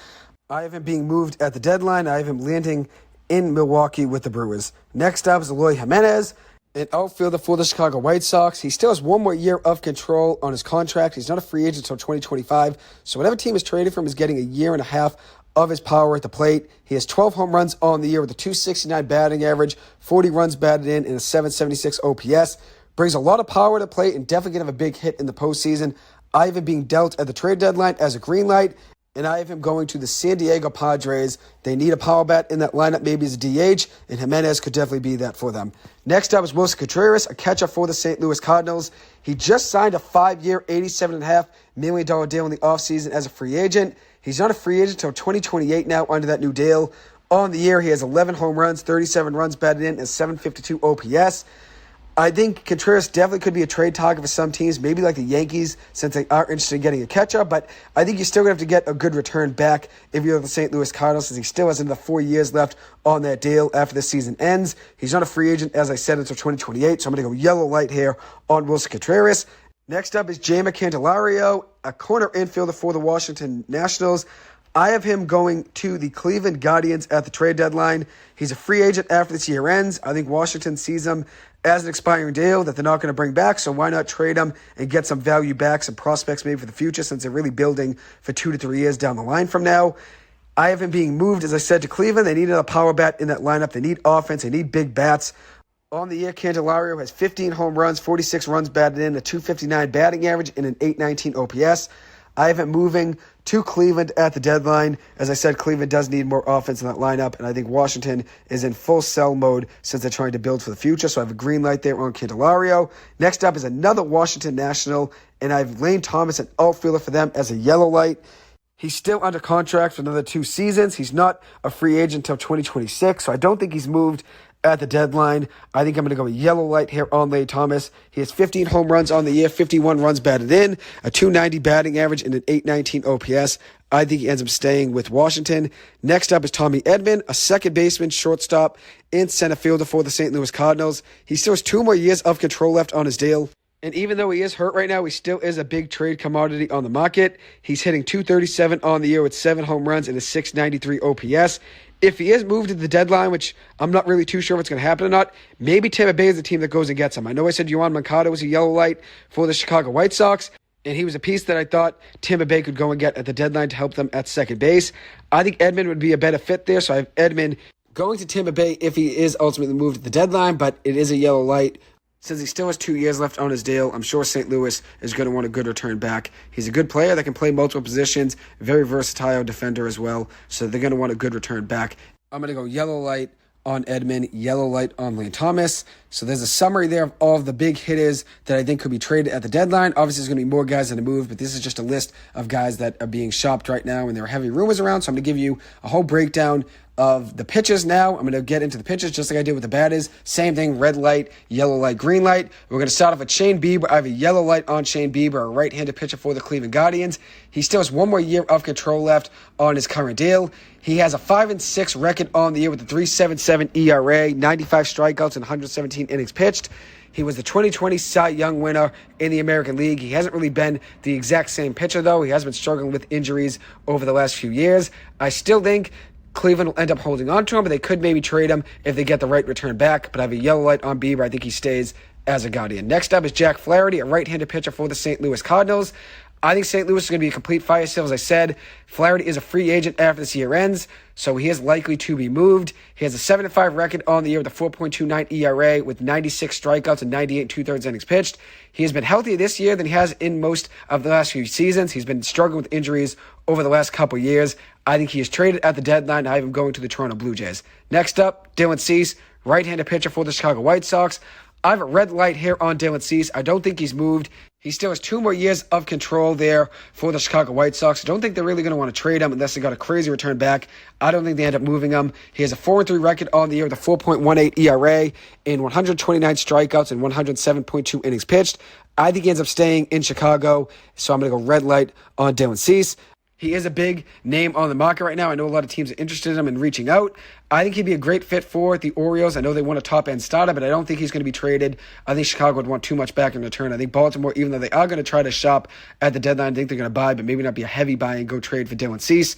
I have him being moved at the deadline. I have him landing in Milwaukee with the Brewers. Next up is Eloy Jimenez, an outfielder for the Chicago White Sox. He still has 1 more year of control on his contract. He's not a free agent until 2025. So whatever team is traded for him is getting a year and a half of his power at the plate. He has 12 home runs on the year with a 269 batting average, 40 runs batted in, and a 776 OPS. Brings a lot of power to the plate and definitely going to have a big hit in the postseason. I have him being dealt at the trade deadline as a green light, and I have him going to the San Diego Padres. They need a power bat in that lineup, maybe as a DH, and Jimenez could definitely be that for them. Next up is Wilson Contreras, a catcher for the St. Louis Cardinals. He just signed a 5-year, $87.5 million deal in the offseason as a free agent. He's not a free agent until 2028 now under that new deal. On the year, he has 11 home runs, 37 runs batted in, and 752 OPS. I think Contreras definitely could be a trade target for some teams, maybe like the Yankees, since they are interested in getting a catcher. But I think you're still going to have to get a good return back if you're the St. Louis Cardinals, since he still has another 4 years left on that deal after the season ends. He's not a free agent, as I said, until 2028, so I'm going to go yellow light here on Wilson Contreras. Next up is Jeimer Candelario, a corner infielder for the Washington Nationals. I have him going to the Cleveland Guardians at the trade deadline. He's a free agent after this year ends. I think Washington sees him as an expiring deal that they're not going to bring back, so why not trade him and get some value back, some prospects maybe for the future, since they're really building for 2 to 3 years down the line from now. I have him being moved, as I said, to Cleveland. They need another power bat in that lineup. They need offense. They need big bats. On the year, Candelario has 15 home runs, 46 runs batted in, a 259 batting average, and an 819 OPS. I have him moving to Cleveland at the deadline. As I said, Cleveland does need more offense in that lineup, and I think Washington is in full sell mode since they're trying to build for the future, so I have a green light there on Candelario. Next up is another Washington National, and I have Lane Thomas, an outfielder for them, as a yellow light. He's still under contract for another 2 seasons. He's not a free agent until 2026, so I don't think he's moved at the deadline. I think I'm going to go yellow light here on Lane Thomas. He has 15 home runs on the year, 51 runs batted in, a 290 batting average, and an 819 OPS. I think he ends up staying with Washington. Next up is Tommy Edman, a second baseman, shortstop, and center fielder for the St. Louis Cardinals. He still has 2 more years of control left on his deal. And even though he is hurt right now, he still is a big trade commodity on the market. He's hitting .237 on the year with 7 home runs and a .693 OPS. If he is moved at the deadline, which I'm not really too sure if it's going to happen or not, maybe Tampa Bay is the team that goes and gets him. I know I said Yoán Moncada was a yellow light for the Chicago White Sox, and he was a piece that I thought Tampa Bay could go and get at the deadline to help them at second base. I think Edman would be a better fit there, so I have Edman going to Tampa Bay if he is ultimately moved at the deadline, but it is a yellow light. Since he still has 2 years left on his deal, I'm sure St. Louis is going to want a good return back. He's a good player that can play multiple positions, very versatile defender as well, so they're going to want a good return back. I'm going to go yellow light on Edman, yellow light on Lane Thomas. So there's a summary there of all of the big hitters that I think could be traded at the deadline. Obviously, there's going to be more guys that are moved, but this is just a list of guys that are being shopped right now, and there are heavy rumors around, so I'm going to give you a whole breakdown of the pitches now. I'm going to get into the pitches just like I did with the batters. Same thing, red light, yellow light, green light. We're going to start off with Shane Bieber. I have a yellow light on Shane Bieber, a right-handed pitcher for the Cleveland Guardians. He still has 1 more year of control left on his current deal. He has a 5-6 record on the year with a 3.77 ERA, 95 strikeouts, and 117 innings pitched. He was the 2020 Cy Young winner in the American League. He hasn't really been the exact same pitcher, though. He has been struggling with injuries over the last few years. I still think Cleveland will end up holding on to him, but they could maybe trade him if they get the right return back. But I have a yellow light on Bieber. I think he stays as a Guardian. Next up is Jack Flaherty, a right-handed pitcher for the St. Louis Cardinals. I think St. Louis is going to be a complete fire sale, as I said. Flaherty is a free agent after this year ends, so he is likely to be moved. He has a 7-5 record on the year with a 4.29 ERA with 96 strikeouts and 98 2/3 innings pitched. He has been healthier this year than he has in most of the last few seasons. He's been struggling with injuries over the last couple years. I think he is traded at the deadline. I have him going to the Toronto Blue Jays. Next up, Dylan Cease, right-handed pitcher for the Chicago White Sox. I have a red light here on Dylan Cease. I don't think he's moved. He still has 2 more years of control there for the Chicago White Sox. I don't think they're really going to want to trade him unless they got a crazy return back. I don't think they end up moving him. He has a 4-3 record on the year with a 4.18 ERA in 129 strikeouts and 107.2 innings pitched. I think he ends up staying in Chicago, so I'm going to go red light on Dylan Cease. He is a big name on the market right now. I know a lot of teams are interested in him and reaching out. I think he'd be a great fit for the Orioles. I know they want a top-end starter, but I don't think he's going to be traded. I think Chicago would want too much back in return. I think Baltimore, even though they are going to try to shop at the deadline, I think they're going to buy, but maybe not be a heavy buy and go trade for Dylan Cease.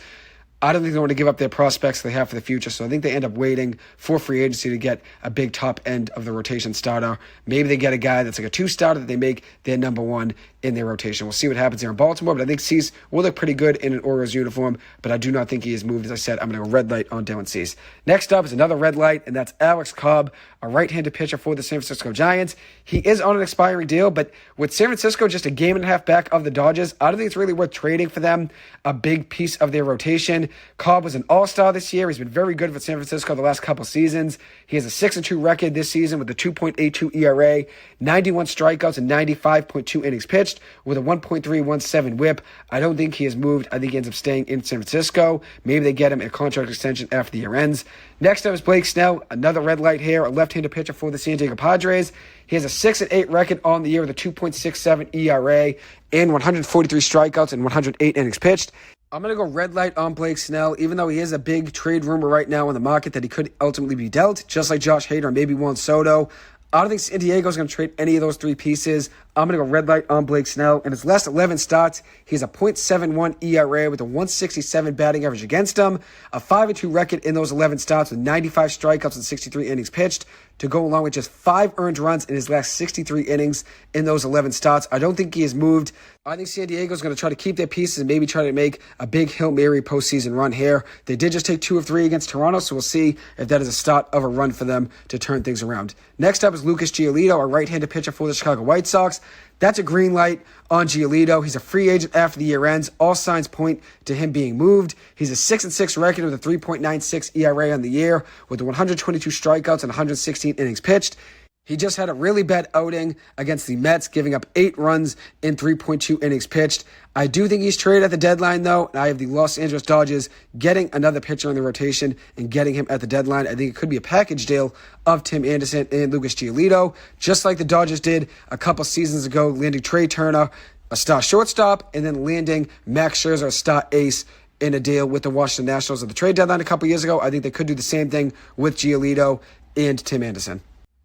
I don't think they want to give up their prospects they have for the future, so I think they end up waiting for free agency to get a big top end of the rotation starter. Maybe they get a guy that's like a 2-starter that they make their number 1 in their rotation. We'll see what happens here in Baltimore, but I think Cease will look pretty good in an Orioles uniform, but I do not think he is moved. As I said, I'm going to go red light on Dylan Cease. Next up is another red light, and that's Alex Cobb, a right-handed pitcher for the San Francisco Giants. He is on an expiring deal, but with San Francisco just a game and a half back of the Dodgers, I don't think it's really worth trading for them, a big piece of their rotation. Cobb was an all-star this year. He's been very good for San Francisco the last couple seasons. He has a 6-2 record this season with a 2.82 ERA, 91 strikeouts, and 95.2 innings pitched with a 1.317 whip. I don't think he has moved. I think he ends up staying in San Francisco. Maybe they get him a contract extension after the year ends. Next up is Blake Snell, another red light here, a left-handed pitcher for the San Diego Padres. He has a 6-8 record on the year with a 2.67 ERA and 143 strikeouts and 108 innings pitched. I'm going to go red light on Blake Snell, even though he is a big trade rumor right now in the market that he could ultimately be dealt, just like Josh Hader or maybe Juan Soto. I don't think San Diego is going to trade any of those three pieces. I'm going to go red light on Blake Snell. In his last 11 starts, he has a .71 ERA with a 167 batting average against him, a 5-2 record in those 11 starts with 95 strikeouts and 63 innings pitched, to go along with just 5 earned runs in his last 63 innings in those 11 starts. I don't think he has moved. I think San Diego is going to try to keep their pieces and maybe try to make a big Hail Mary postseason run here. They did just take 2 of 3 against Toronto, so we'll see if that is a start of a run for them to turn things around. Next up is Lucas Giolito, a right-handed pitcher for the Chicago White Sox. That's a green light on Giolito. He's a free agent after the year ends. All signs point to him being moved. He's a 6-6 record with a 3.96 ERA on the year with 122 strikeouts and 116 innings pitched. He just had a really bad outing against the Mets, giving up 8 runs in 3.2 innings pitched. I do think he's traded at the deadline, though, and I have the Los Angeles Dodgers getting another pitcher in the rotation and getting him at the deadline. I think it could be a package deal of Tim Anderson and Lucas Giolito, just like the Dodgers did a couple seasons ago, landing Trey Turner, a star shortstop, and then landing Max Scherzer, a star ace, in a deal with the Washington Nationals at the trade deadline a couple years ago. I think they could do the same thing with Giolito and Tim Anderson.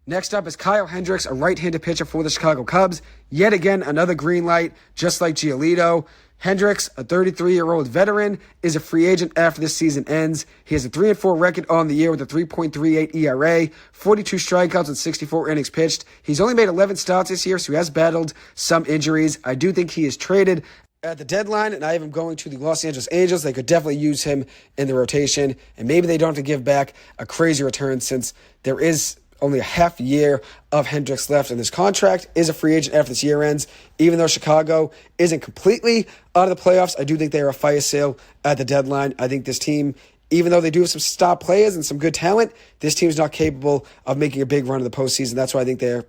Next up is Kyle Hendricks, a right-handed pitcher for the Chicago Cubs. Yet again, another green light, just like Giolito. Hendricks, a 33-year-old veteran, is a free agent after this season ends. He has a 3-4 record on the year with a 3.38 ERA, 42 strikeouts and 64 innings pitched. He's only made 11 starts this year, so he has battled some injuries. I do think he is traded at the deadline, and I have him going to the Los Angeles Angels. They could definitely use him in the rotation, and maybe they don't have to give back a crazy return since there is only a half year of Hendricks left, and this contract is a free agent after this year ends. Even though Chicago isn't completely out of the playoffs, I do think they are a fire sale at the deadline. I think this team, even though they do have some star players and some good talent, this team is not capable of making a big run in the postseason. That's why I think they're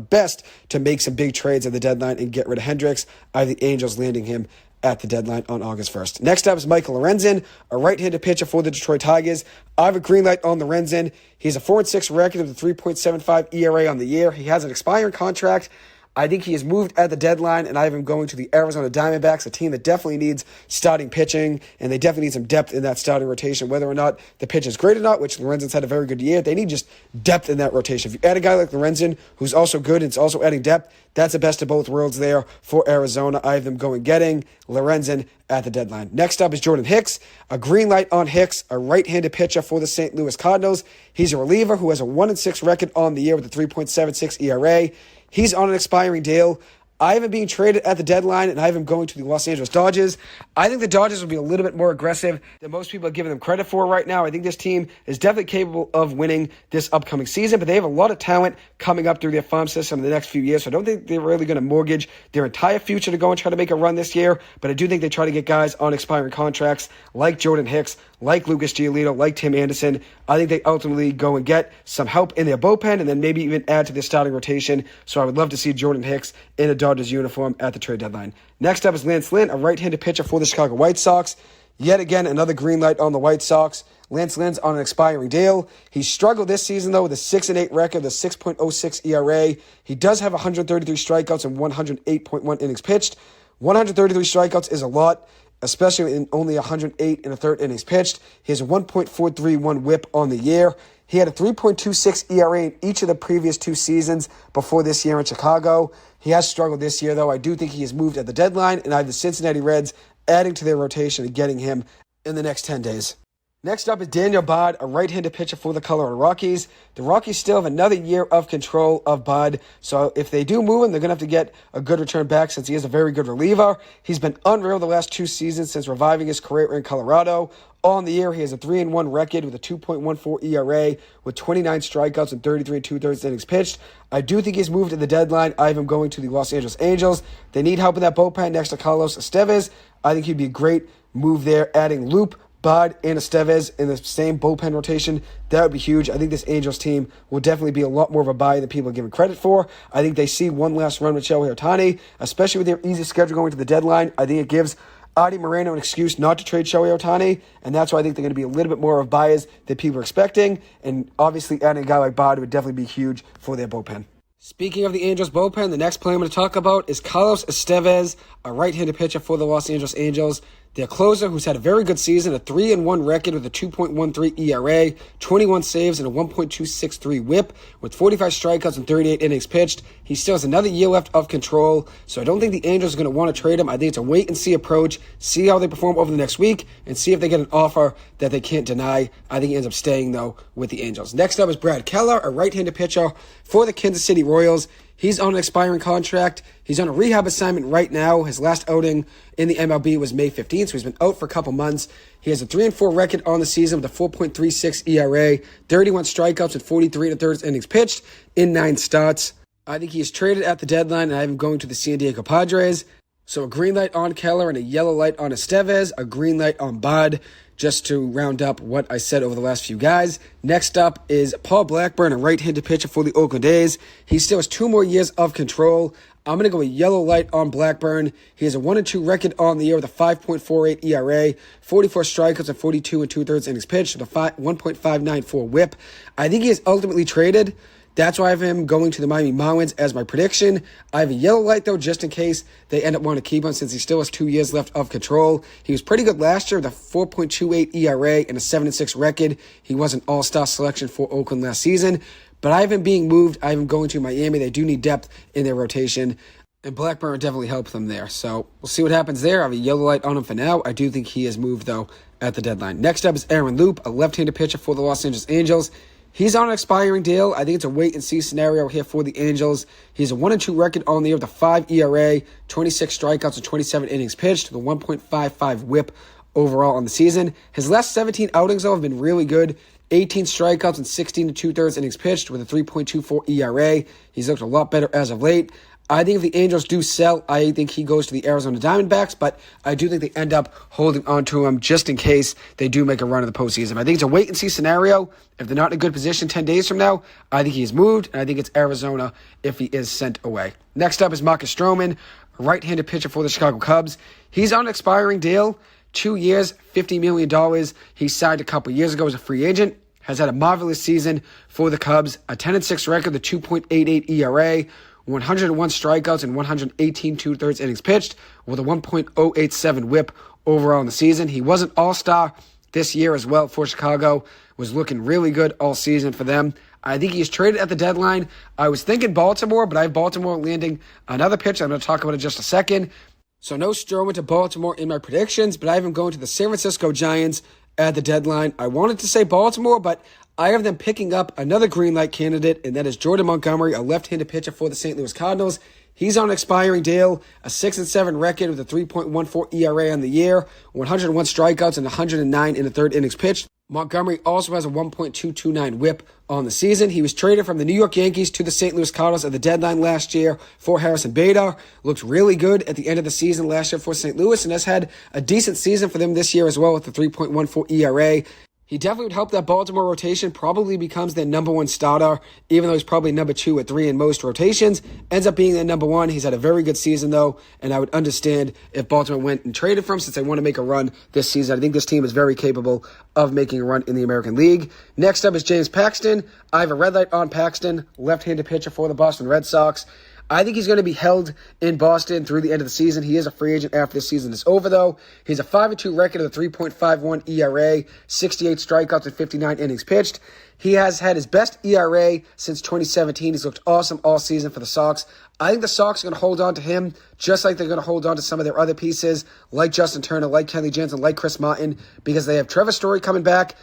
best to make some big trades at the deadline and get rid of Hendricks. I have the Angels landing him at the deadline on August 1st. Next up is Michael Lorenzen, a right-handed pitcher for the Detroit Tigers. I have a green light on Lorenzen. He has a 4-6 record with a 3.75 ERA on the year. He has an expiring contract. I think he is moved at the deadline, and I have him going to the Arizona Diamondbacks, a team that definitely needs starting pitching, and they definitely need some depth in that starting rotation, whether or not the pitch is great or not, which Lorenzen's had a very good year. They need just depth in that rotation. If you add a guy like Lorenzen, who's also good and is also adding depth, that's the best of both worlds there for Arizona. I have them going getting Lorenzen at the deadline. Next up is Jordan Hicks, a green light on Hicks, a right-handed pitcher for the St. Louis Cardinals. He's a reliever who has a 1-6 record on the year with a 3.76 ERA. He's on an expiring deal. I have him being traded at the deadline, and I have him going to the Los Angeles Dodgers. I think the Dodgers will be a little bit more aggressive than most people are giving them credit for right now. I think this team is definitely capable of winning this upcoming season, but they have a lot of talent coming up through their farm system in the next few years, so I don't think they're really going to mortgage their entire future to go and try to make a run this year, but I do think they try to get guys on expiring contracts like Jordan Hicks, like Lucas Giolito, like Tim Anderson. I think they ultimately go and get some help in their bullpen and then maybe even add to their starting rotation. So I would love to see Jordan Hicks in a Dodgers uniform at the trade deadline. Next up is Lance Lynn, a right-handed pitcher for the Chicago White Sox. Yet again, another green light on the White Sox. Lance Lynn's on an expiring deal. He struggled this season, though, with a 6-8 record, a 6.06 ERA. He does have 133 strikeouts and 108.1 innings pitched. 133 strikeouts is a lot, especially in only 108 and a third innings pitched. He has a 1.431 whip on the year. He had a 3.26 ERA in each of the previous 2 seasons before this year in Chicago. He has struggled this year, though. I do think he has moved at the deadline, and I have the Cincinnati Reds adding to their rotation and getting him in the next 10 days. Next up is Daniel Bud, a right-handed pitcher for the Colorado Rockies. The Rockies still have another year of control of Bud, so if they do move him, they're going to have to get a good return back since he is a very good reliever. He's been unreal the last 2 seasons since reviving his career in Colorado. On the year, he has a 3-1 record with a 2.14 ERA with 29 strikeouts and 33 2/3 innings pitched. I do think he's moved at the deadline. I have him going to the Los Angeles Angels. They need help in that bullpen next to Carlos Estevez. I think he'd be a great move there, adding Loop, Bud, and Estevez in the same bullpen rotation. That would be huge. I think this Angels team will definitely be a lot more of a buy than people are giving credit for. I think they see one last run with Shohei Ohtani, especially with their easy schedule going to the deadline. I think it gives Adi Moreno an excuse not to trade Shohei Ohtani, and that's why I think they're going to be a little bit more of buyers than people are expecting. And obviously, adding a guy like Bud would definitely be huge for their bullpen. Speaking of the Angels bullpen, the next player I'm going to talk about is Carlos Estevez, a right-handed pitcher for the Los Angeles Angels. Their closer, who's had a very good season, a 3-1 record with a 2.13 ERA, 21 saves, and a 1.263 whip, with 45 strikeouts and 38 innings pitched. He still has another year left of control, so I don't think the Angels are going to want to trade him. I think it's a wait-and-see approach, see how they perform over the next week, and see if they get an offer that they can't deny. I think he ends up staying, though, with the Angels. Next up is Brad Keller, a right-handed pitcher for the Kansas City Royals. He's on an expiring contract. He's on a rehab assignment right now. His last outing in the MLB was May 15th, so he's been out for a couple months. He has a 3-4 record on the season with a 4.36 ERA, 31 strikeouts, and 43 1/3 innings pitched in 9 starts. I think he is traded at the deadline, and I have him going to the San Diego Padres. So a green light on Keller and a yellow light on Estevez, a green light on Bud, just to round up what I said over the last few guys. Next up is Paul Blackburn, a right-handed pitcher for the Oakland A's. He still has 2 more years of control. I'm going to go a yellow light on Blackburn. He has a 1-2 record on the year with a 5.48 ERA, 44 strikeouts, and 42 2/3 innings pitched with a 1.594 whip. I think he is ultimately traded. That's why I have him going to the Miami Marlins as my prediction. I have a yellow light, though, just in case they end up wanting to keep him since he still has 2 years left of control. He was pretty good last year with a 4.28 ERA and a 7-6 record. He was an all-star selection for Oakland last season. But I have him being moved. I have him going to Miami. They do need depth in their rotation. And Blackburn will definitely help them there. So we'll see what happens there. I have a yellow light on him for now. I do think he is moved, though, at the deadline. Next up is Aaron Loop, a left-handed pitcher for the Los Angeles Angels. He's on an expiring deal. I think it's a wait-and-see scenario here for the Angels. He has a 1-2 record on the year with a 5 ERA, 26 strikeouts, and 27 innings pitched with a 1.55 whip overall on the season. His last 17 outings, though, have been really good. 18 strikeouts and 16 2/3 innings pitched with a 3.24 ERA. He's looked a lot better as of late. I think if the Angels do sell, I think he goes to the Arizona Diamondbacks, but I do think they end up holding on to him just in case they do make a run in the postseason. I think it's a wait-and-see scenario. If they're not in a good position 10 days from now, I think he's moved, and I think it's Arizona if he is sent away. Next up is Marcus Stroman, a right-handed pitcher for the Chicago Cubs. He's on an expiring deal, 2 years, $50 million. He signed a couple years ago as a free agent. Has had a marvelous season for the Cubs, a 10-6 record, the 2.88 ERA, 101 strikeouts, and 118 2/3 innings pitched, with a 1.087 whip overall in the season. He was an all-star this year as well for Chicago, was looking really good all season for them. I think he's traded at the deadline. I was thinking Baltimore, but I have Baltimore landing another pitcher I'm going to talk about in just a second. So no Stroman to Baltimore in my predictions, but I have him going to the San Francisco Giants at the deadline. I wanted to say Baltimore, but I have them picking up another green light candidate, and that is Jordan Montgomery, a left-handed pitcher for the St. Louis Cardinals. He's on an expiring deal, a 6-7 record with a 3.14 ERA on the year, 101 strikeouts, and 109 1/3 innings pitched. Montgomery also has a 1.229 whip on the season. He was traded from the New York Yankees to the St. Louis Cardinals at the deadline last year for Harrison Bader. Looked really good at the end of the season last year for St. Louis, and has had a decent season for them this year as well with the 3.14 ERA. He definitely would help that Baltimore rotation, probably becomes their number 1 starter, even though he's probably number 2 or 3 in most rotations. Ends up being their number 1. He's had a very good season, though, and I would understand if Baltimore went and traded for him since they want to make a run this season. I think this team is very capable of making a run in the American League. Next up is James Paxton. I have a red light on Paxton, left-handed pitcher for the Boston Red Sox. I think he's going to be held in Boston through the end of the season. He is a free agent after the season is over, though. He's a 5-2 record with a 3.51 ERA, 68 strikeouts and 59 innings pitched. He has had his best ERA since 2017. He's looked awesome all season for the Sox. I think the Sox are going to hold on to him just like they're going to hold on to some of their other pieces, like Justin Turner, like Kenley Jansen, like Chris Martin, because they have Trevor Story coming back,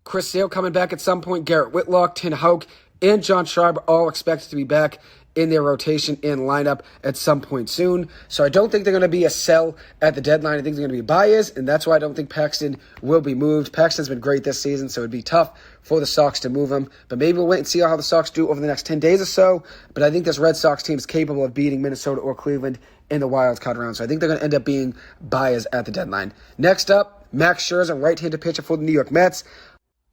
Chris Sale coming back at some point, Garrett Whitlock, Tin Houck, and John Schreiber all expected to be back in their rotation and lineup at some point soon. So I don't think they're going to be a sell at the deadline. I think they're going to be buyers, and that's why I don't think Paxton will be moved. Paxton's been great this season, so it'd be tough for the Sox to move him. But maybe we'll wait and see how the Sox do over the next 10 days or so. But I think this Red Sox team is capable of beating Minnesota or Cleveland in the wild card round. So I think they're going to end up being buyers at the deadline. Next up, Max Scherzer, right-handed pitcher for the New York Mets.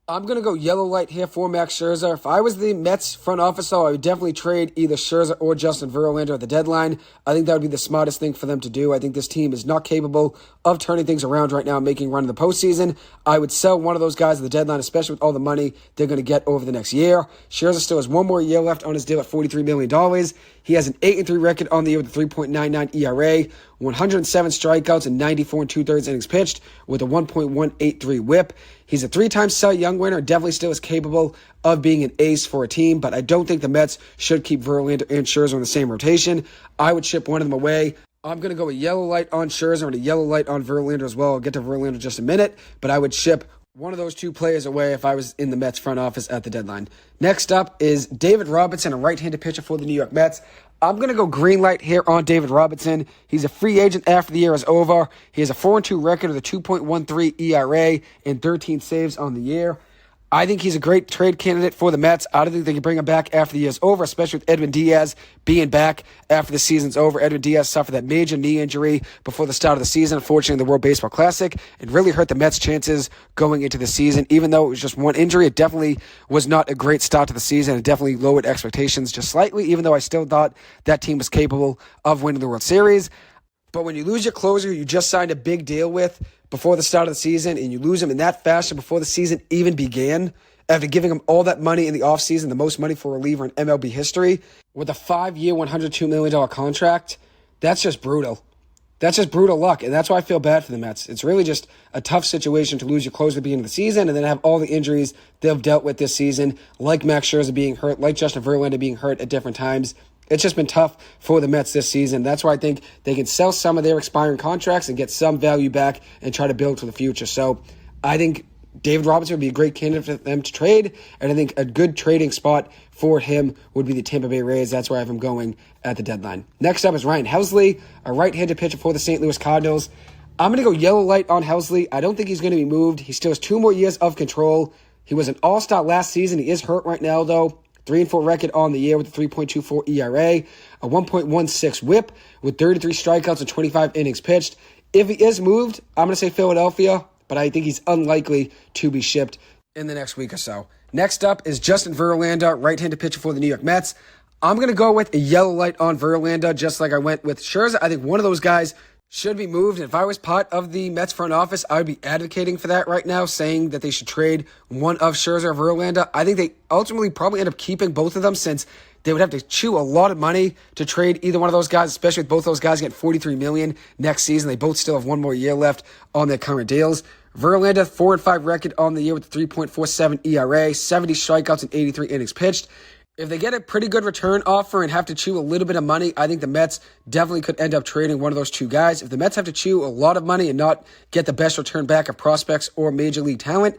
I'm going to go yellow light here for Max Scherzer. If I was the Mets front office, though, I would definitely trade either Scherzer or Justin Verlander at the deadline. I think that would be the smartest thing for them to do. I think this team is not capable of turning things around right now and making a run in the postseason. I would sell one of those guys at the deadline, especially with all the money they're going to get over the next year. Scherzer still has one more year left on his deal at $43 million. He has an 8-3 record on the year with a 3.99 ERA, 107 strikeouts, and 94 2/3 innings pitched with a 1.183 whip. He's a 3-time Cy Young winner, definitely still is capable of being an ace for a team, but I don't think the Mets should keep Verlander and Scherzer in the same rotation. I would ship one of them away. I'm going to go a yellow light on Scherzer and a yellow light on Verlander as well. I'll get to Verlander in just a minute, but I would ship one of those two players away if I was in the Mets front office at the deadline. Next up is David Robertson, a right-handed pitcher for the New York Mets. I'm going to go green light here on David Robertson. He's a free agent after the year is over. He has a 4-2 record with a 2.13 ERA and 13 saves on the year. I think he's a great trade candidate for the Mets. I don't think they can bring him back after the year's over, especially with Edwin Diaz being back after the season's over. Edwin Diaz suffered that major knee injury before the start of the season, unfortunately, in the World Baseball Classic. It really hurt the Mets' chances going into the season. Even though it was just one injury, it definitely was not a great start to the season. It definitely lowered expectations just slightly, even though I still thought that team was capable of winning the World Series. But when you lose your closer you just signed a big deal with before the start of the season, and you lose him in that fashion before the season even began, after giving him all that money in the offseason, the most money for a reliever in MLB history, with a 5-year, $102 million contract, that's just brutal. That's just brutal luck, and that's why I feel bad for the Mets. It's really just a tough situation to lose your closer at the beginning of the season and then have all the injuries they've dealt with this season, like Max Scherzer being hurt, like Justin Verlander being hurt at different times. It's just been tough for the Mets this season. That's why I think they can sell some of their expiring contracts and get some value back and try to build for the future. So I think David Robertson would be a great candidate for them to trade, and I think a good trading spot for him would be the Tampa Bay Rays. That's where I have him going at the deadline. Next up is Ryan Helsley, a right-handed pitcher for the St. Louis Cardinals. I'm going to go yellow light on Helsley. I don't think he's going to be moved. He still has 2 more years of control. He was an all-star last season. He is hurt right now, though. 3-4 record on the year with a 3.24 ERA, a 1.16 whip with 33 strikeouts and 25 innings pitched. If he is moved, I'm going to say Philadelphia, but I think he's unlikely to be shipped in the next week or so. Next up is Justin Verlander, right-handed pitcher for the New York Mets. I'm going to go with a yellow light on Verlander, just like I went with Scherzer. I think one of those guys should be moved. And if I was part of the Mets front office, I would be advocating for that right now, saying that they should trade one of Scherzer or Verlander. I think they ultimately probably end up keeping both of them, since they would have to chew a lot of money to trade either one of those guys, especially with both those guys getting $43 million next season. They both still have 1 more year left on their current deals. Verlander, 4-5 record on the year with a 3.47 ERA, 70 strikeouts and 83 innings pitched. If they get a pretty good return offer and have to chew a little bit of money, I think the Mets definitely could end up trading one of those two guys. If the Mets have to chew a lot of money and not get the best return back of prospects or major league talent,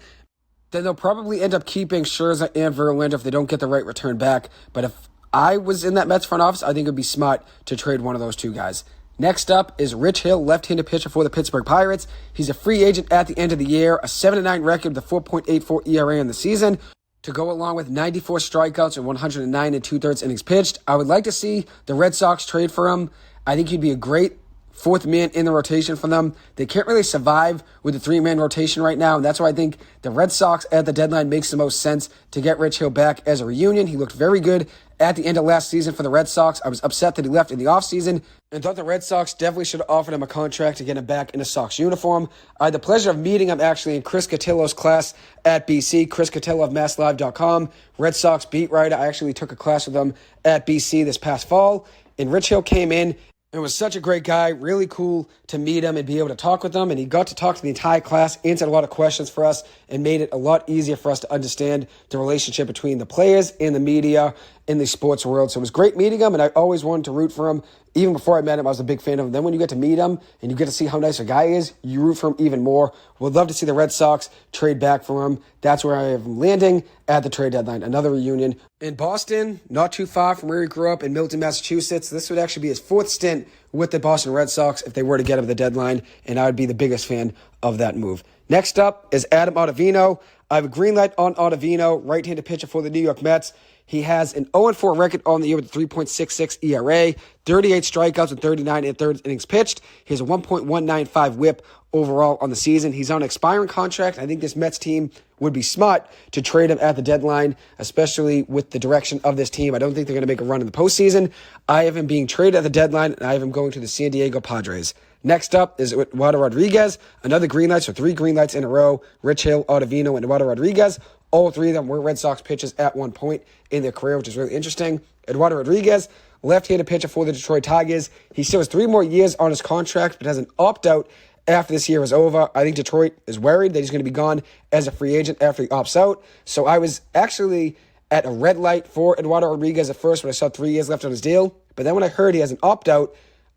then they'll probably end up keeping Scherzer and Verlander if they don't get the right return back. But if I was in that Mets front office, I think it would be smart to trade one of those two guys. Next up is Rich Hill, left-handed pitcher for the Pittsburgh Pirates. He's a free agent at the end of the year, a 7-9 record with a 4.84 ERA in the season, to go along with 94 strikeouts and 109 2/3 innings pitched. I would like to see the Red Sox trade for him. I think he'd be a great 4th man in the rotation for them. They can't really survive with the 3-man rotation right now, and that's why I think the Red Sox at the deadline makes the most sense to get Rich Hill back as a reunion. He looked very good at the end of last season for the Red Sox. I was upset that he left in the offseason and thought the Red Sox definitely should have offered him a contract to get him back in a Sox uniform. I had the pleasure of meeting him actually in Chris Cotillo's class at BC, Chris Cotillo of MassLive.com, Red Sox beat writer. I actually took a class with him at BC this past fall, And Rich Hill came in and was such a great guy, really cool to meet him and be able to talk with him. And he got to talk to the entire class, answered a lot of questions for us, and made it a lot easier for us to understand the relationship between the players and the media in the sports world. So it was great meeting him, and I always wanted to root for him. Even before I met him, I was a big fan of him. Then when you get to meet him and you get to see how nice a guy he is, you root for him even more. Would love to see the Red Sox trade back for him. That's where I have him landing at the trade deadline. Another reunion in Boston, not too far from where he grew up in Milton, Massachusetts. This would actually be his fourth stint with the Boston Red Sox if they were to get him at the deadline, and I would be the biggest fan of that move. Next up is Adam Ottavino. I have a green light on Ottavino, right-handed pitcher for the New York Mets. He has an 0-4 record on the year with a 3.66 ERA, 38 strikeouts and 39 and third innings pitched. He has a 1.195 whip overall on the season. He's on an expiring contract. I think this Mets team would be smart to trade him at the deadline, especially with the direction of this team. I don't think they're going to make a run in the postseason. I have him being traded at the deadline, and I have him going to the San Diego Padres. Next up is Eduardo Rodriguez. Another green light, so 3 green lights in a row. Rich Hill, Ottavino, and Eduardo Rodriguez. All 3 of them were Red Sox pitchers at one point in their career, which is really interesting. Eduardo Rodriguez, left-handed pitcher for the Detroit Tigers. He still has 3 more years on his contract, but has an opt-out after this year is over. I think Detroit is worried that he's going to be gone as a free agent after he opts out. So I was actually at a red light for Eduardo Rodriguez at first when I saw 3 years left on his deal. But then when I heard he has an opt-out,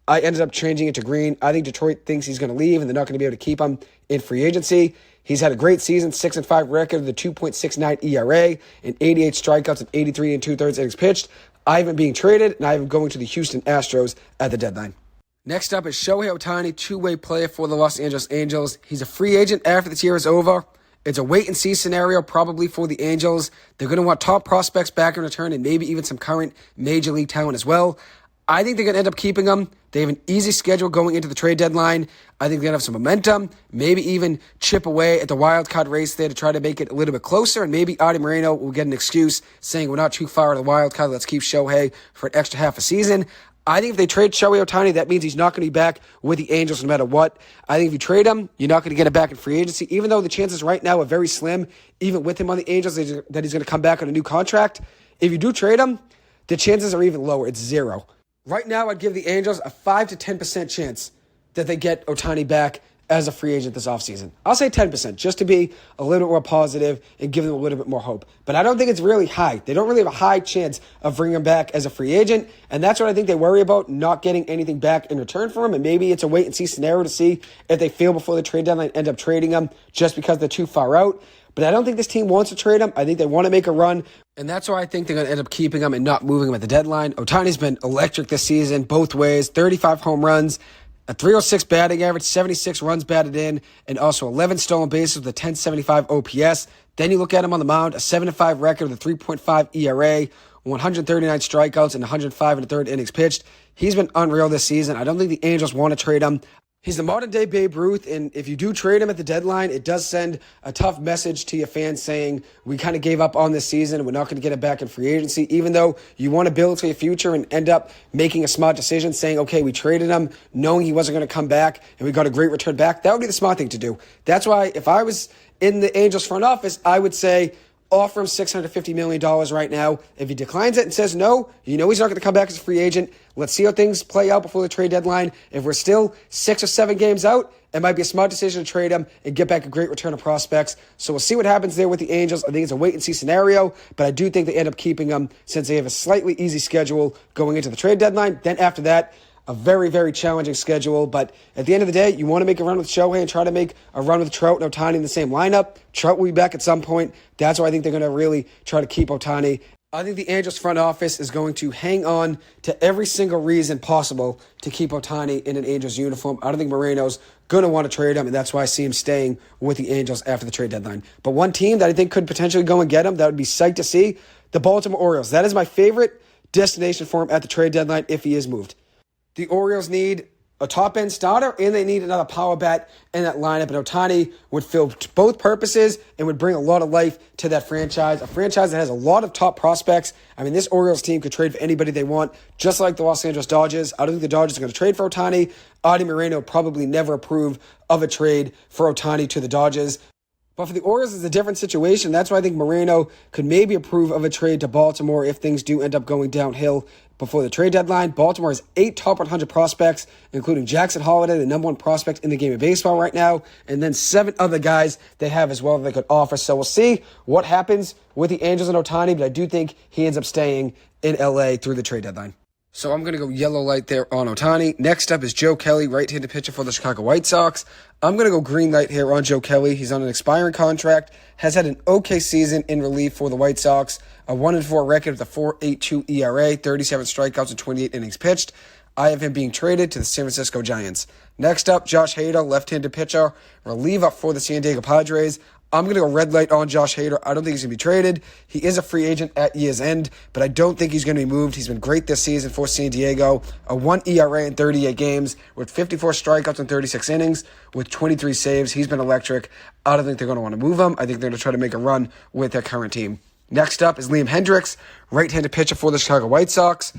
I ended up changing it to green. I think Detroit thinks he's going to leave, and they're not going to be able to keep him in free agency. He's had a great season, 6-5 record with a 2.69 ERA and 88 strikeouts and 83 and two-thirds innings pitched. I have him being traded, and I have him going to the Houston Astros at the deadline. Next up is Shohei Ohtani, two-way player for the Los Angeles Angels. He's a free agent after this year is over. It's a wait-and-see scenario probably for the Angels. They're going to want top prospects back in return and maybe even some current Major League talent as well. I think they're going to end up keeping him. They have an easy schedule going into the trade deadline. I think they're going to have some momentum, maybe even chip away at the wild card race there to try to make it a little bit closer, and maybe Adi Moreno will get an excuse saying we're not too far out of the wild card, let's keep Shohei for an extra half a season. I think if they trade Shohei Ohtani, that means he's not going to be back with the Angels no matter what. I think if you trade him, you're not going to get him back in free agency, even though the chances right now are very slim, even with him on the Angels, that he's going to come back on a new contract. If you do trade him, the chances are even lower. It's 0. Right now, I'd give the Angels a 5 to 10% chance that they get Ohtani back as a free agent this offseason. I'll say 10%, just to be a little bit more positive and give them a little bit more hope. But I don't think it's really high. They don't really have a high chance of bringing him back as a free agent, and that's what I think they worry about, not getting anything back in return for him, and maybe it's a wait-and-see scenario to see if they fail before the trade deadline, end up trading him just because they're too far out. But I don't think this team wants to trade him. I think they want to make a run, and that's why I think they're going to end up keeping him and not moving him at the deadline. Ohtani's been electric this season, both ways, 35 home runs, a 306 batting average, 76 runs batted in, and also 11 stolen bases with a 1075 OPS. Then you look at him on the mound, a 7-5 record with a 3.5 ERA, 139 strikeouts, and 105 and a third innings pitched. He's been unreal this season. I don't think the Angels want to trade him. He's the modern-day Babe Ruth, and if you do trade him at the deadline, it does send a tough message to your fans saying, we kind of gave up on this season, and we're not going to get him back in free agency, even though you want to build for your future and end up making a smart decision, saying, okay, we traded him, knowing he wasn't going to come back, and we got a great return back. That would be the smart thing to do. That's why if I was in the Angels front office, I would say, offer him $650 million right now. If he declines it and says no, you know he's not going to come back as a free agent. Let's see how things play out before the trade deadline. If we're still 6 or 7 games out, it might be a smart decision to trade him and get back a great return of prospects. So we'll see what happens there with the Angels. I think it's a wait-and-see scenario, but I do think they end up keeping him since they have a slightly easy schedule going into the trade deadline. Then after that, a very, very challenging schedule. But at the end of the day, you want to make a run with Shohei and try to make a run with Trout and Ohtani in the same lineup. Trout will be back at some point. That's why I think they're going to really try to keep Ohtani. I think the Angels front office is going to hang on to every single reason possible to keep Ohtani in an Angels uniform. I don't think Moreno's going to want to trade him, and that's why I see him staying with the Angels after the trade deadline. But one team that I think could potentially go and get him, that would be psyched to see, the Baltimore Orioles. That is my favorite destination for him at the trade deadline if he is moved. The Orioles need a top-end starter, and they need another power bat in that lineup. And Ohtani would fill both purposes and would bring a lot of life to that franchise, a franchise that has a lot of top prospects. I mean, this Orioles team could trade for anybody they want, just like the Los Angeles Dodgers. I don't think the Dodgers are going to trade for Ohtani. Adi Moreno probably never approve of a trade for Ohtani to the Dodgers. But for the Orioles, it's a different situation. That's why I think Moreno could maybe approve of a trade to Baltimore if things do end up going downhill before the trade deadline. Baltimore has 8 top 100 prospects, including Jackson Holliday, the number 1 prospect in the game of baseball right now, and then 7 other guys they have as well that they could offer. So we'll see what happens with the Angels and Ohtani, but I do think he ends up staying in LA through the trade deadline. So I'm going to go yellow light there on Ohtani. Next up is Joe Kelly, right-handed pitcher for the Chicago White Sox. I'm going to go green light here on Joe Kelly. He's on an expiring contract, has had an okay season in relief for the White Sox, a 1-4 record with a 4.82 ERA, 37 strikeouts and 28 innings pitched. I have him being traded to the San Francisco Giants. Next up, Josh Hader, left-handed pitcher, reliever for the San Diego Padres. I'm going to go red light on Josh Hader. I don't think he's going to be traded. He is a free agent at year's end, but I don't think he's going to be moved. He's been great this season for San Diego. A 1 ERA in 38 games with 54 strikeouts in 36 innings with 23 saves. He's been electric. I don't think they're going to want to move him. I think they're going to try to make a run with their current team. Next up is Liam Hendriks, right-handed pitcher for the Chicago White Sox.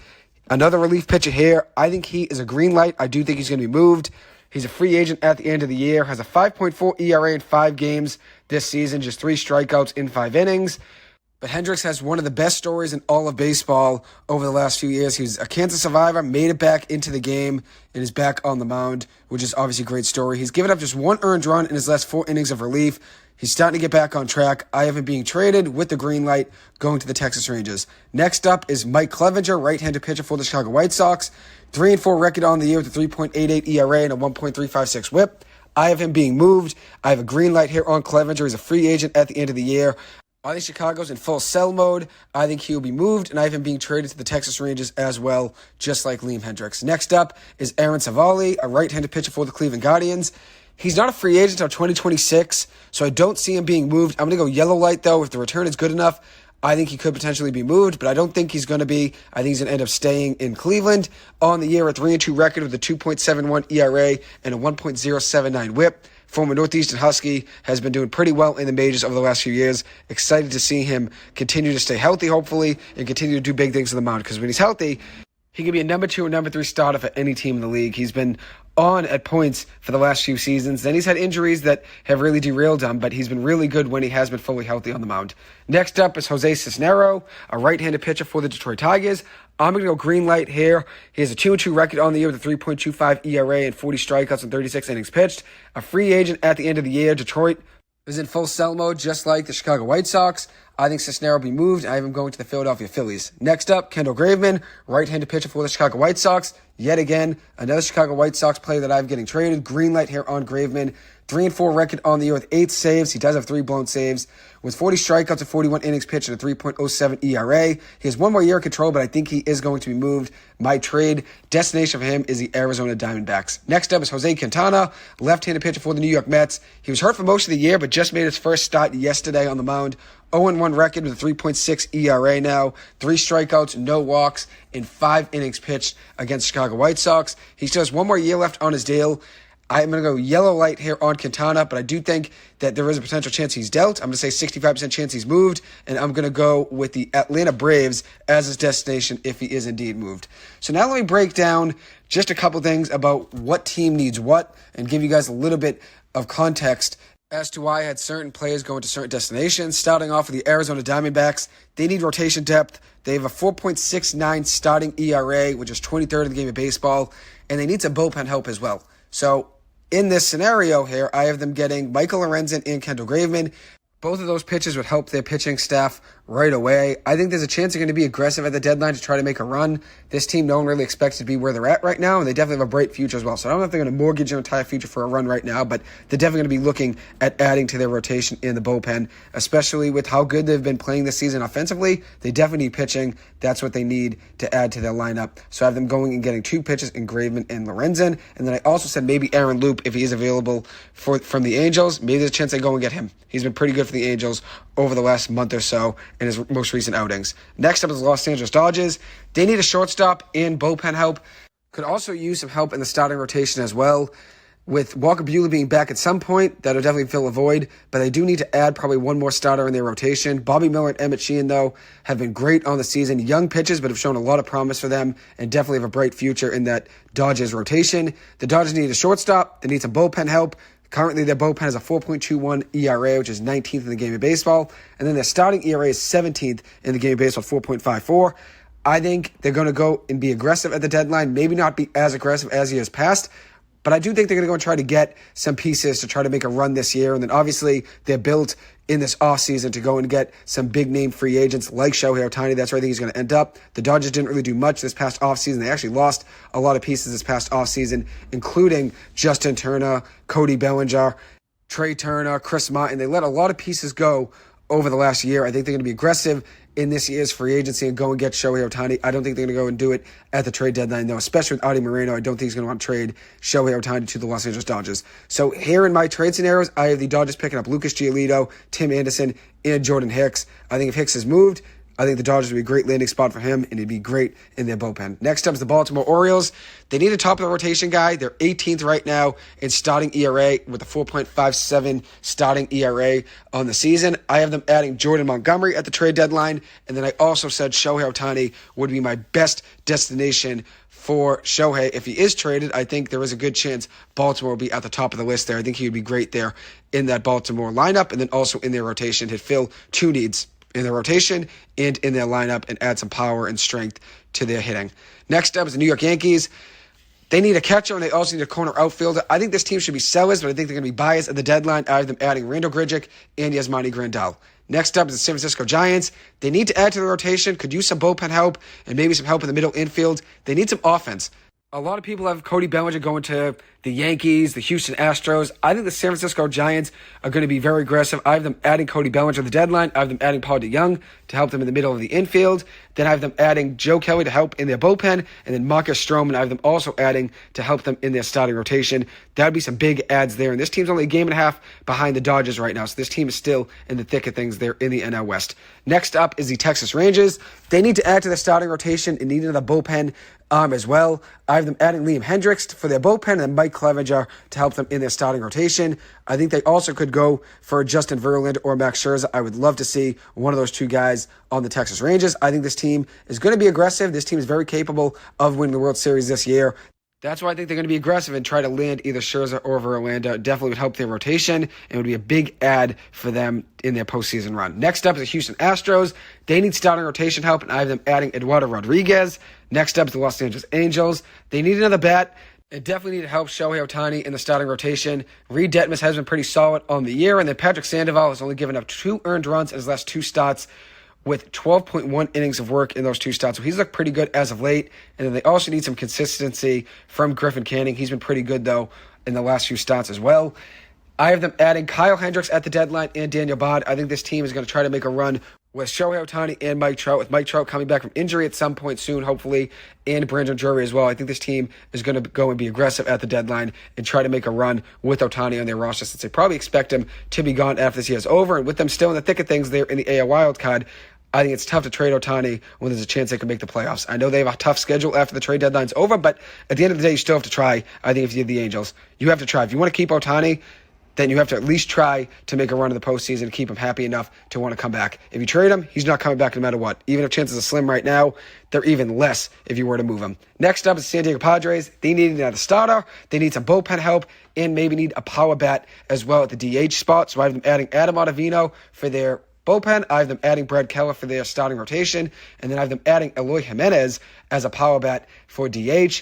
Another relief pitcher here. I think he is a green light. I do think he's going to be moved. He's a free agent at the end of the year, has a 5.4 ERA in 5 games this season, just 3 strikeouts in 5 innings. But Hendriks has one of the best stories in all of baseball over the last few years. He was a cancer survivor, made it back into the game, and is back on the mound, which is obviously a great story. He's given up just 1 earned run in his last 4 innings of relief. He's starting to get back on track. I have him being traded with the green light going to the Texas Rangers. Next up is Mike Clevinger, right-handed pitcher for the Chicago White Sox. 3-4 record on the year with a 3.88 ERA and a 1.356 whip. I have him being moved. I have a green light here on Clevinger. He's a free agent at the end of the year. I think Chicago's in full sell mode. I think he'll be moved, and I have him being traded to the Texas Rangers as well, just like Liam Hendriks. Next up is Aaron Savali, a right-handed pitcher for the Cleveland Guardians. He's not a free agent until 2026, so I don't see him being moved. I'm going to go yellow light, though. If the return is good enough, I think he could potentially be moved, but I don't think he's going to be. I think he's going to end up staying in Cleveland. On the year, a 3-2 record with a 2.71 ERA and a 1.079 whip. Former Northeastern Husky has been doing pretty well in the majors over the last few years. Excited to see him continue to stay healthy, hopefully, and continue to do big things on the mound, because when he's healthy, he can be a number 2 or number 3 starter for any team in the league. He's been on at points for the last few seasons. Then he's had injuries that have really derailed him, but he's been really good when he has been fully healthy on the mound. Next up is Jose Cisnero, a right-handed pitcher for the Detroit Tigers. I'm going to go green light here. He has a 2-2 record on the year with a 3.25 ERA and 40 strikeouts and 36 innings pitched. A free agent at the end of the year. Detroit is in full sell mode, just like the Chicago White Sox. I think Cisnero will be moved. I have him going to the Philadelphia Phillies. Next up, Kendall Graveman, right-handed pitcher for the Chicago White Sox. Yet again, another Chicago White Sox player that I'm getting traded. Green light here on Graveman. 3-4 record on the year with 8 saves. He does have 3 blown saves. With 40 strikeouts and 41 innings pitched and a 3.07 ERA. He has 1 more year of control, but I think he is going to be moved. My trade destination for him is the Arizona Diamondbacks. Next up is Jose Quintana, left-handed pitcher for the New York Mets. He was hurt for most of the year, but just made his first start yesterday on the mound. 0-1 record with a 3.6 ERA now. 3 strikeouts, no walks, in 5 innings pitched against Chicago White Sox. He still has 1 more year left on his deal. I'm going to go yellow light here on Quintana, but I do think that there is a potential chance he's dealt. I'm going to say 65% chance he's moved, and I'm going to go with the Atlanta Braves as his destination if he is indeed moved. So now let me break down just a couple things about what team needs what and give you guys a little bit of context as to why I had certain players going to certain destinations. Starting off with the Arizona Diamondbacks, they need rotation depth. They have a 4.69 starting ERA, which is 23rd in the game of baseball, and they need some bullpen help as well. So in this scenario here, I have them getting Michael Lorenzen and Kendall Graveman. Both of those pitches would help their pitching staff right away. I think there's a chance they're going to be aggressive at the deadline to try to make a run. This team, no one really expects to be where they're at right now, and they definitely have a bright future as well. So I don't know if they're going to mortgage their entire future for a run right now, but they're definitely going to be looking at adding to their rotation in the bullpen, especially with how good they've been playing this season offensively. They definitely need pitching. That's what they need to add to their lineup. So I have them going and getting 2 pitches in Graveman and Lorenzen. And then I also said maybe Aaron Loop, if he is available from the Angels. Maybe there's a chance they go and get him. He's been pretty good for the Angels over the last month or so in his most recent outings. Next up is the Los Angeles Dodgers. They need a shortstop and bullpen help. Could also use some help in the starting rotation as well. With Walker Buehler being back at some point, that'll definitely fill a void, but they do need to add probably 1 more starter in their rotation. Bobby Miller and Emmett Sheehan, though, have been great on the season. Young pitchers, but have shown a lot of promise for them and definitely have a bright future in that Dodgers rotation. The Dodgers need a shortstop. They need some bullpen help. Currently, their bullpen has a 4.21 ERA, which is 19th in the game of baseball. And then their starting ERA is 17th in the game of baseball, 4.54. I think they're going to go and be aggressive at the deadline, maybe not be as aggressive as years past, but I do think they're going to go and try to get some pieces to try to make a run this year. And then obviously they're built in this offseason to go and get some big-name free agents like Shohei Ohtani. That's where I think he's going to end up. The Dodgers didn't really do much this past offseason. They actually lost a lot of pieces this past offseason, including Justin Turner, Cody Bellinger, Trey Turner, Chris Martin. They let a lot of pieces go over the last year. I think they're going to be aggressive in this year's free agency and go and get Shohei Ohtani. I don't think they're going to go and do it at the trade deadline, though, especially with Adi Moreno. I don't think he's going to want to trade Shohei Ohtani to the Los Angeles Dodgers. So here in my trade scenarios, I have the Dodgers picking up Lucas Giolito, Tim Anderson, and Jordan Hicks. I think if Hicks is moved, I think the Dodgers would be a great landing spot for him, and it'd be great in their bullpen. Next up is the Baltimore Orioles. They need a top of the rotation guy. They're 18th right now in starting ERA with a 4.57 starting ERA on the season. I have them adding Jordan Montgomery at the trade deadline, and then I also said Shohei Ohtani would be my best destination for Shohei. If he is traded, I think there is a good chance Baltimore will be at the top of the list there. I think he would be great there in that Baltimore lineup, and then also in their rotation to fill two needs in their rotation and in their lineup and add some power and strength to their hitting. Next up is the New York Yankees. They need a catcher and they also need a corner outfielder. I think this team should be sellers, but I think they're going to be buyers at the deadline. I have them adding Randall Grichuk and Yasmani Grandal. Next up is the San Francisco Giants. They need to add to the rotation, could use some bullpen help and maybe some help in the middle infield. They need some offense. A lot of people have Cody Bellinger going to the Yankees, the Houston Astros. I think the San Francisco Giants are going to be very aggressive. I have them adding Cody Bellinger to the deadline. I have them adding Paul DeYoung to help them in the middle of the infield. Then I have them adding Joe Kelly to help in their bullpen. And then Marcus Stroman, I have them also adding to help them in their starting rotation. That would be some big adds there. And this team's only a game and a half behind the Dodgers right now. So this team is still in the thick of things there in the NL West. Next up is the Texas Rangers. They need to add to their starting rotation and need another bullpen as well. I have them adding Liam Hendricks for their bullpen and then Mike Clevenger to help them in their starting rotation. I think they also could go for Justin Verlander or Max Scherzer. I would love to see one of those two guys on the Texas Rangers. I think this team is going to be aggressive. This team is very capable of winning the World Series this year. That's why I think they're going to be aggressive and try to land either Scherzer or Verlander. Definitely would help their rotation and would be a big add for them in their postseason run. Next up is the Houston Astros. They need starting rotation help, and I have them adding Eduardo Rodriguez. Next up is the Los Angeles Angels. They need another bat. They definitely need to help Shohei Ohtani in the starting rotation. Reed Detmers has been pretty solid on the year, and then Patrick Sandoval has only given up 2 earned runs in his last 2 starts with 12.1 innings of work in those 2 starts. So he's looked pretty good as of late. And then they also need some consistency from Griffin Canning. He's been pretty good, though, in the last few starts as well. I have them adding Kyle Hendricks at the deadline and Daniel Bard. I think this team is going to try to make a run with Shohei Ohtani and Mike Trout, with Mike Trout coming back from injury at some point soon, hopefully, and Brandon Drury as well. I think this team is going to go and be aggressive at the deadline and try to make a run with Ohtani on their roster, since they probably expect him to be gone after this year is over. And with them still in the thick of things there in the AL wildcard, I think it's tough to trade Ohtani when there's a chance they can make the playoffs. I know they have a tough schedule after the trade deadline's over, but at the end of the day, you still have to try. I think if you're the Angels, you have to try. If you want to keep Ohtani, then you have to at least try to make a run in the postseason and keep him happy enough to want to come back. If you trade him, he's not coming back no matter what. Even if chances are slim right now, they're even less if you were to move him. Next up is San Diego Padres. They need another starter. They need some bullpen help and maybe need a power bat as well at the DH spot. So I have them adding Adam Ottavino for their bullpen. I have them adding Brad Keller for their starting rotation. And then I have them adding Eloy Jimenez as a power bat for DH.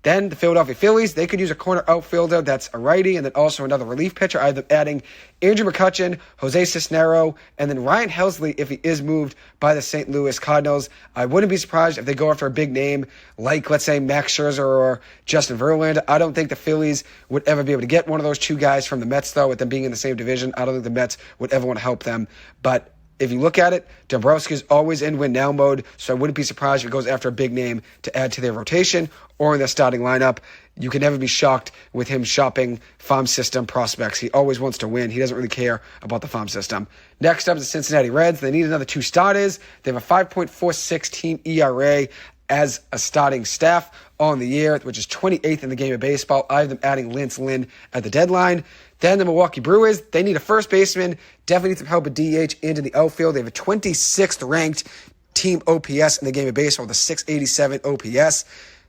Then the Philadelphia Phillies, they could use a corner outfielder that's a righty and then also another relief pitcher. I have them adding Andrew McCutchen, Jose Cisnero, and then Ryan Helsley if he is moved by the St. Louis Cardinals. I wouldn't be surprised if they go after a big name like, let's say, Max Scherzer or Justin Verlander. I don't think the Phillies would ever be able to get one of those two guys from the Mets, though, with them being in the same division. I don't think the Mets would ever want to help them. But if you look at it, Dombrowski's always in win-now mode, so I wouldn't be surprised if it goes after a big name to add to their rotation or in their starting lineup. You can never be shocked with him shopping farm system prospects. He always wants to win. He doesn't really care about the farm system. Next up is the Cincinnati Reds. They need another 2 starters. They have a 5.46 team ERA as a starting staff on the year, which is 28th in the game of baseball. I have them adding Lance Lynn at the deadline. Then the Milwaukee Brewers, they need a first baseman, definitely need some help at DH and in the outfield. They have a 26th ranked team OPS in the game of baseball with a 687 OPS.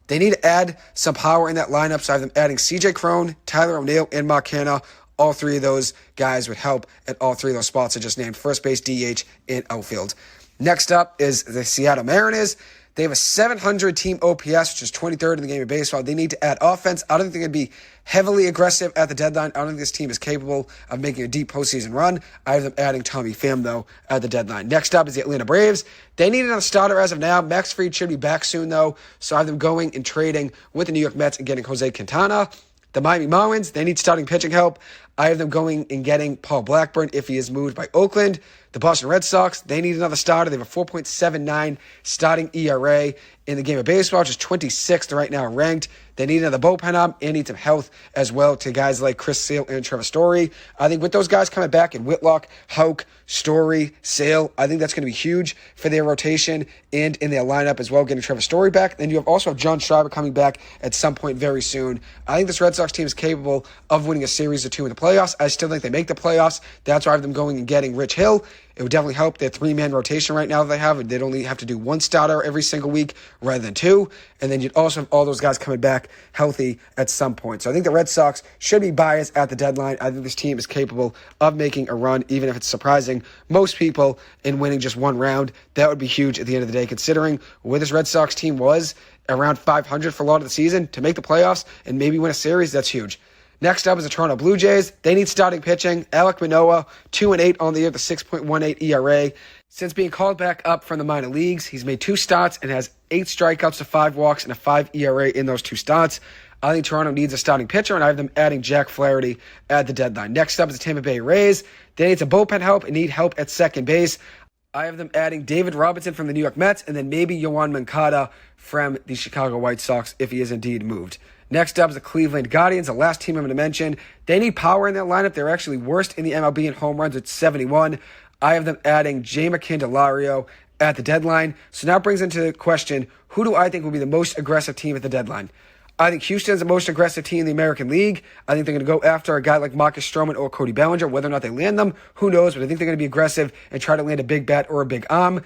They need to add some power in that lineup, so I have them adding CJ Cron, Tyler O'Neill, and Mark Hanna all three of those guys would help at all three of those spots I just named: first base, DH, and outfield. Next up is the Seattle Mariners. They have a 700 team OPS, which is 23rd in the game of baseball. They need to add offense. I don't think they're going to be heavily aggressive at the deadline. I don't think this team is capable of making a deep postseason run. I have them adding Tommy Pham, though, at the deadline. Next up is the Atlanta Braves. They need another starter as of now. Max Fried should be back soon, though, so I have them going and trading with the New York Mets and getting Jose Quintana. The Miami Marlins, they need starting pitching help. I have them going and getting Paul Blackburn if he is moved by Oakland. The Boston Red Sox, they need another starter. They have a 4.79 starting ERA in the game of baseball, which is 26th right now ranked. They need another bullpen arm and need some health as well to guys like Chris Sale and Trevor Story. I think with those guys coming back in Whitlock, Houck, Story, Sale, I think that's going to be huge for their rotation and in their lineup as well, getting Trevor Story back. Then you also have John Schreiber coming back at some point very soon. I think this Red Sox team is capable of winning a series or two in the playoffs. I still think they make the playoffs. That's why I have them going and getting Rich Hill. It would definitely help their three-man rotation right now that they have. They'd only have to do one starter every single week rather than two. And then you'd also have all those guys coming back healthy at some point. So I think the Red Sox should be biased at the deadline. I think this team is capable of making a run, even if it's surprising most people in winning just one round. That would be huge at the end of the day, considering where this Red Sox team was around 500 for a lot of the season. To make the playoffs and maybe win a series, that's huge. Next up is the Toronto Blue Jays. They need starting pitching. Alek Manoah, 2-8 on the year, the 6.18 ERA. Since being called back up from the minor leagues, he's made 2 starts and has 8 strikeouts to 5 walks and a 5 ERA in those 2 starts. I think Toronto needs a starting pitcher, and I have them adding Jack Flaherty at the deadline. Next up is the Tampa Bay Rays. They need some bullpen help and need help at second base. I have them adding David Robertson from the New York Mets and then maybe Yoan Moncada from the Chicago White Sox if he is indeed moved. Next up is the Cleveland Guardians, the last team I'm going to mention. They need power in their lineup. They're actually worst in the MLB in home runs at 71. I have them adding Jeimer Candelario at the deadline. So now it brings into the question, who do I think will be the most aggressive team at the deadline? I think Houston's the most aggressive team in the American League. I think they're going to go after a guy like Marcus Stroman or Cody Bellinger. Whether or not they land them, who knows? But I think they're going to be aggressive and try to land a big bat or a big arm.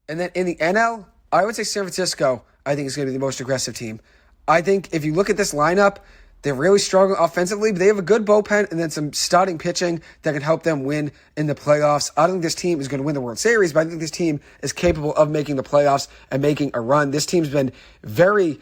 And then in the NL, I would say San Francisco, I think, is going to be the most aggressive team. I think if you look at this lineup, they're really struggling offensively, but they have a good bullpen and then some starting pitching that can help them win in the playoffs. I don't think this team is going to win the World Series, but I think this team is capable of making the playoffs and making a run. This team's been very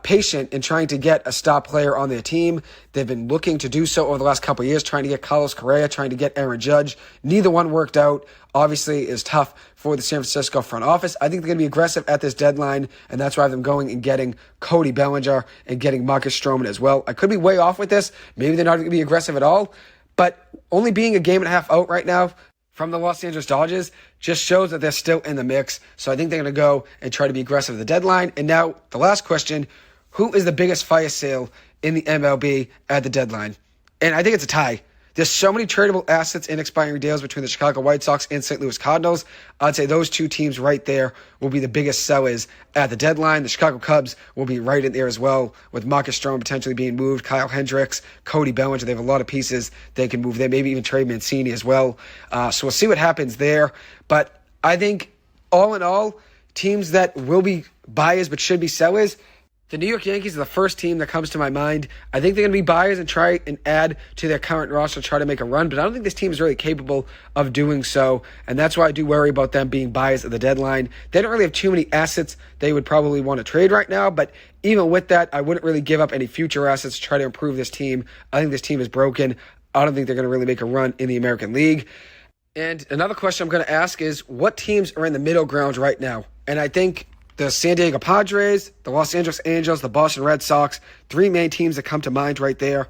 patient in trying to get a star player on their team. They've been looking to do so over the last couple of years, trying to get Carlos Correa, trying to get Aaron Judge. Neither one worked out. Obviously, is tough for the San Francisco front office. I think they're going to be aggressive at this deadline, and that's why I have them going and getting Cody Bellinger and getting Marcus Stroman as well. I could be way off with this. Maybe they're not going to be aggressive at all, but only being a game and a half out right now from the Los Angeles Dodgers just shows that they're still in the mix. So I think they're going to go and try to be aggressive at the deadline. And now the last question, who is the biggest fire sale in the MLB at the deadline? And I think it's a tie. There's so many tradable assets and expiring deals between the Chicago White Sox and St. Louis Cardinals. I'd say those two teams right there will be the biggest sellers at the deadline. The Chicago Cubs will be right in there as well, with Marcus Stroman potentially being moved, Kyle Hendricks, Cody Bellinger. They have a lot of pieces they can move there, maybe even trade Mancini as well. So we'll see what happens there. But I think all in all, teams that will be buyers but should be sellers, the New York Yankees are the first team that comes to my mind. I think they're going to be buyers and try and add to their current roster, try to make a run, but I don't think this team is really capable of doing so, and that's why I do worry about them being buyers at the deadline. They don't really have too many assets they would probably want to trade right now, but even with that, I wouldn't really give up any future assets to try to improve this team. I think this team is broken. I don't think they're going to really make a run in the American League. And another question I'm going to ask is, what teams are in the middle ground right now? And I think the San Diego Padres, the Los Angeles Angels, the Boston Red Sox, 3 main teams that come to mind right there.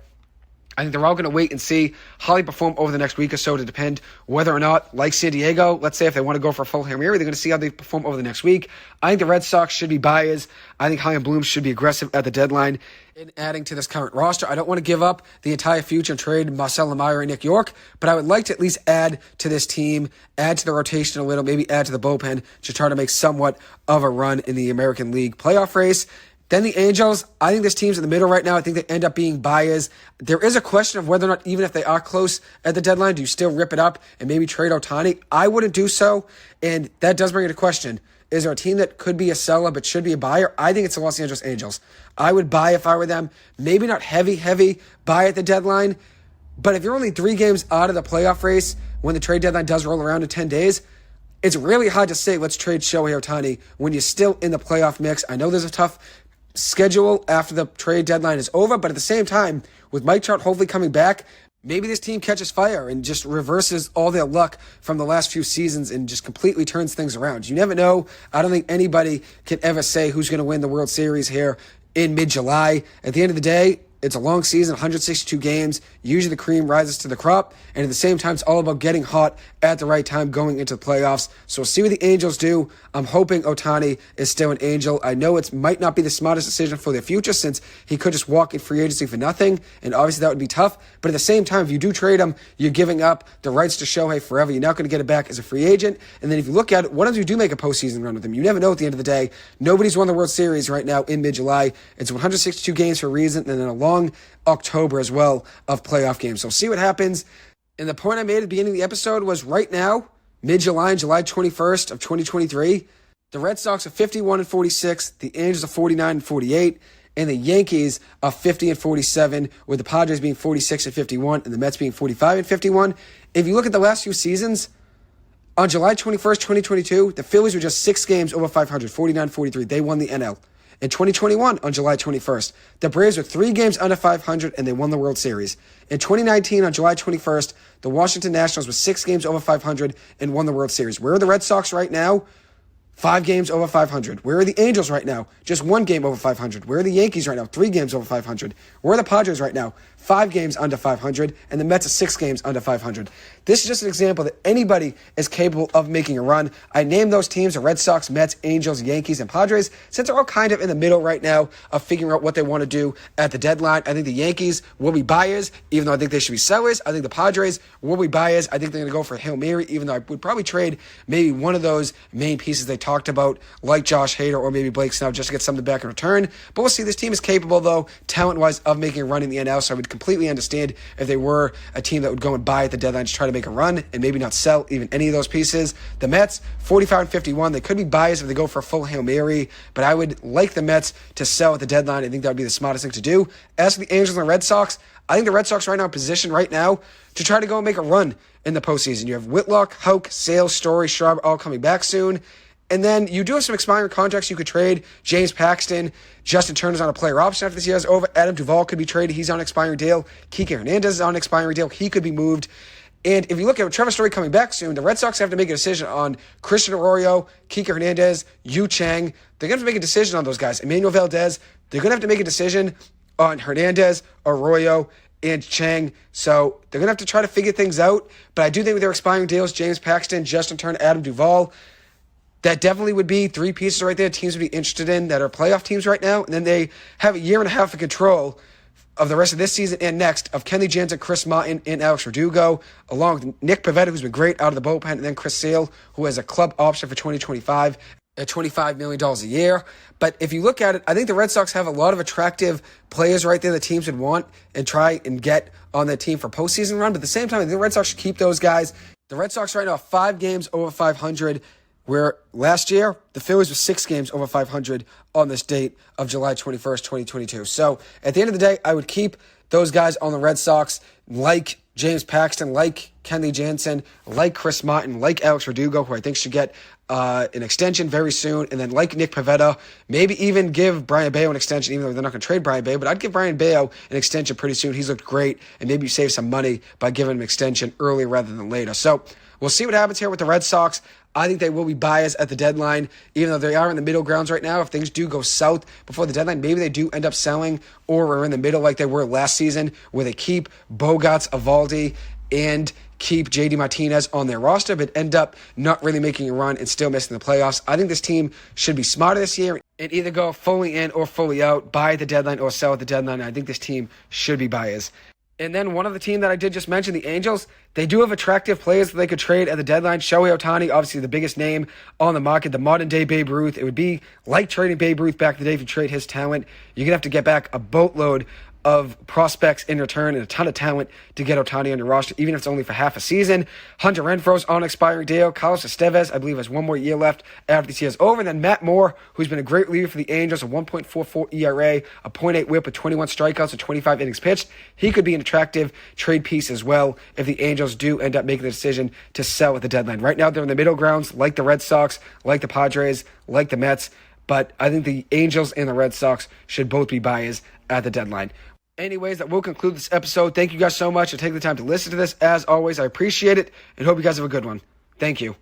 I think they're all going to wait and see how they perform over the next week or so to depend whether or not, like San Diego, let's say if they want to go for a full Hail Mary, they're going to see how they perform over the next week. I think the Red Sox should be buyers. I think Chaim Bloom should be aggressive at the deadline in adding to this current roster. I don't want to give up the entire future and trade Marcel Lemire and Nick York, but I would like to at least add to this team, add to the rotation a little, maybe add to the bullpen to try to make somewhat of a run in the American League playoff race. Then the Angels, I think this team's in the middle right now. I think they end up being buyers. There is a question of whether or not, even if they are close at the deadline, do you still rip it up and maybe trade Ohtani? I wouldn't do so, and that does bring into question. Is there a team that could be a seller but should be a buyer? I think it's the Los Angeles Angels. I would buy if I were them. Maybe not heavy buy at the deadline, But if you're only 3 games out of the playoff race when the trade deadline does roll around in 10 days, it's really hard to say, let's trade Shohei Ohtani when you're still in the playoff mix. I know there's a tough schedule after the trade deadline is over, but at the same time, with Mike Trout hopefully coming back, maybe this team catches fire and just reverses all their luck from the last few seasons and just completely turns things around. You never know. I don't think anybody can ever say who's going to win the World Series here in mid-July. At the end of the day, it's a long season, 162 games. Usually the cream rises to the crop. And at the same time, it's all about getting hot at the right time going into the playoffs. So we'll see what the Angels do. I'm hoping Ohtani is still an Angel. I know it might not be the smartest decision for their future since he could just walk in free agency for nothing. And obviously that would be tough. But at the same time, if you do trade him, you're giving up the rights to Shohei forever. You're not going to get it back as a free agent. And then if you look at it, what if you do make a postseason run with him? You never know at the end of the day. Nobody's won the World Series right now in mid-July. It's 162 games for a reason, and then a long October as well of playoff games. So see what happens. And the point I made at the beginning of the episode was right now, mid-July, July 21st of 2023, the Red Sox are 51-46, the Angels are 49-48, and the Yankees are 50-47, with the Padres being 46-51 and the Mets being 45-51. If you look at the last few seasons, on July 21st, 2022, the Phillies were just 6 games over 500, 49-43. They won the NL. In 2021, on July 21st, the Braves were 3 games under 500 and they won the World Series. In 2019, on July 21st, the Washington Nationals were 6 games over 500 and won the World Series. Where are the Red Sox right now? 5 games over 500. Where are the Angels right now? Just 1 game over 500. Where are the Yankees right now? 3 games over 500. Where are the Padres right now? 5 games under 500, and the Mets are 6 games under 500. This is just an example that anybody is capable of making a run. I named those teams, the Red Sox, Mets, Angels, Yankees, and Padres, since they're all kind of in the middle right now of figuring out what they want to do at the deadline. I think the Yankees will be buyers, even though I think they should be sellers. I think the Padres will be buyers. I think they're going to go for a Hail Mary, even though I would probably trade maybe one of those main pieces they talked about, like Josh Hader or maybe Blake Snell, just to get something back in return. But we'll see. This team is capable, though, talent-wise, of making a run in the NL, so I would completely understand if they were a team that would go and buy at the deadline to try to make a run and maybe not sell even any of those pieces. The Mets, 45-51. They could be buyers if they go for a full Hail Mary, but I would like the Mets to sell at the deadline. I think that would be the smartest thing to do. As for the Angels and the Red Sox, I think the Red Sox right now are positioned right now to try to go and make a run in the postseason. You have Whitlock, Houck, Sale, Story, Schwarber all coming back soon. And then you do have some expiring contracts you could trade. James Paxton, Justin Turner's on a player option after this year is over. Adam Duvall could be traded. He's on an expiring deal. Kike Hernandez is on an expiring deal. He could be moved. And if you look at Trevor Story coming back soon, the Red Sox have to make a decision on Christian Arroyo, Kike Hernandez, Yu Chang. They're going to have to make a decision on those guys. Emmanuel Valdez, they're going to have to make a decision on Hernandez, Arroyo, and Chang. So they're going to have to try to figure things out. But I do think with their expiring deals, James Paxton, Justin Turner, Adam Duvall, that definitely would be 3 pieces right there teams would be interested in that are playoff teams right now. And then they have a year and a half of control of the rest of this season and next of Kenley Jansen, Chris Martin, and Alex Verdugo, along with Nick Pivetta, who's been great out of the bullpen, and then Chris Sale, who has a club option for 2025 at $25 million a year. But if you look at it, I think the Red Sox have a lot of attractive players right there that teams would want and try and get on their team for postseason run. But at the same time, I think the Red Sox should keep those guys. The Red Sox right now are 5 games over 500, where last year, the Phillies were 6 games over 500 on this date of July 21st, 2022. So at the end of the day, I would keep those guys on the Red Sox, like James Paxton, like Kenley Jansen, like Chris Martin, like Alex Verdugo, who I think should get an extension very soon, and then like Nick Pivetta, maybe even give Brian Bayo an extension, even though they're not going to trade Brian Bayo, but I'd give Brian Bayo an extension pretty soon. He's looked great, and maybe you save some money by giving him an extension earlier rather than later. So we'll see what happens here with the Red Sox. I think they will be biased at the deadline, even though they are in the middle grounds right now. If things do go south before the deadline, maybe they do end up selling, or we're in the middle like they were last season, where they keep Bogarts, Evaldi, and keep JD Martinez on their roster, but end up not really making a run and still missing the playoffs. I think this team should be smarter this year and either go fully in or fully out, buy at the deadline or sell at the deadline. I think this team should be buyers. And then one other team that I did just mention, the Angels, they do have attractive players that they could trade at the deadline. Shohei Ohtani, obviously the biggest name on the market, the modern-day Babe Ruth. It would be like trading Babe Ruth back in the day if you trade his talent. You're going to have to get back a boatload of prospects in return and a ton of talent to get Ohtani on your roster, even if it's only for half a season. Hunter Renfroe's on an expiring deal. Carlos Estevez, I believe, has one more year left after this year's over. And then Matt Moore, who's been a great reliever for the Angels, a 1.44 ERA, a .8 whip with 21 strikeouts and 25 innings pitched. He could be an attractive trade piece as well if the Angels do end up making the decision to sell at the deadline. Right now, they're in the middle grounds, like the Red Sox, like the Padres, like the Mets. But I think the Angels and the Red Sox should both be buyers at the deadline. Anyways, that will conclude this episode. Thank you guys so much for taking the time to listen to this. As always, I appreciate it and hope you guys have a good one. Thank you.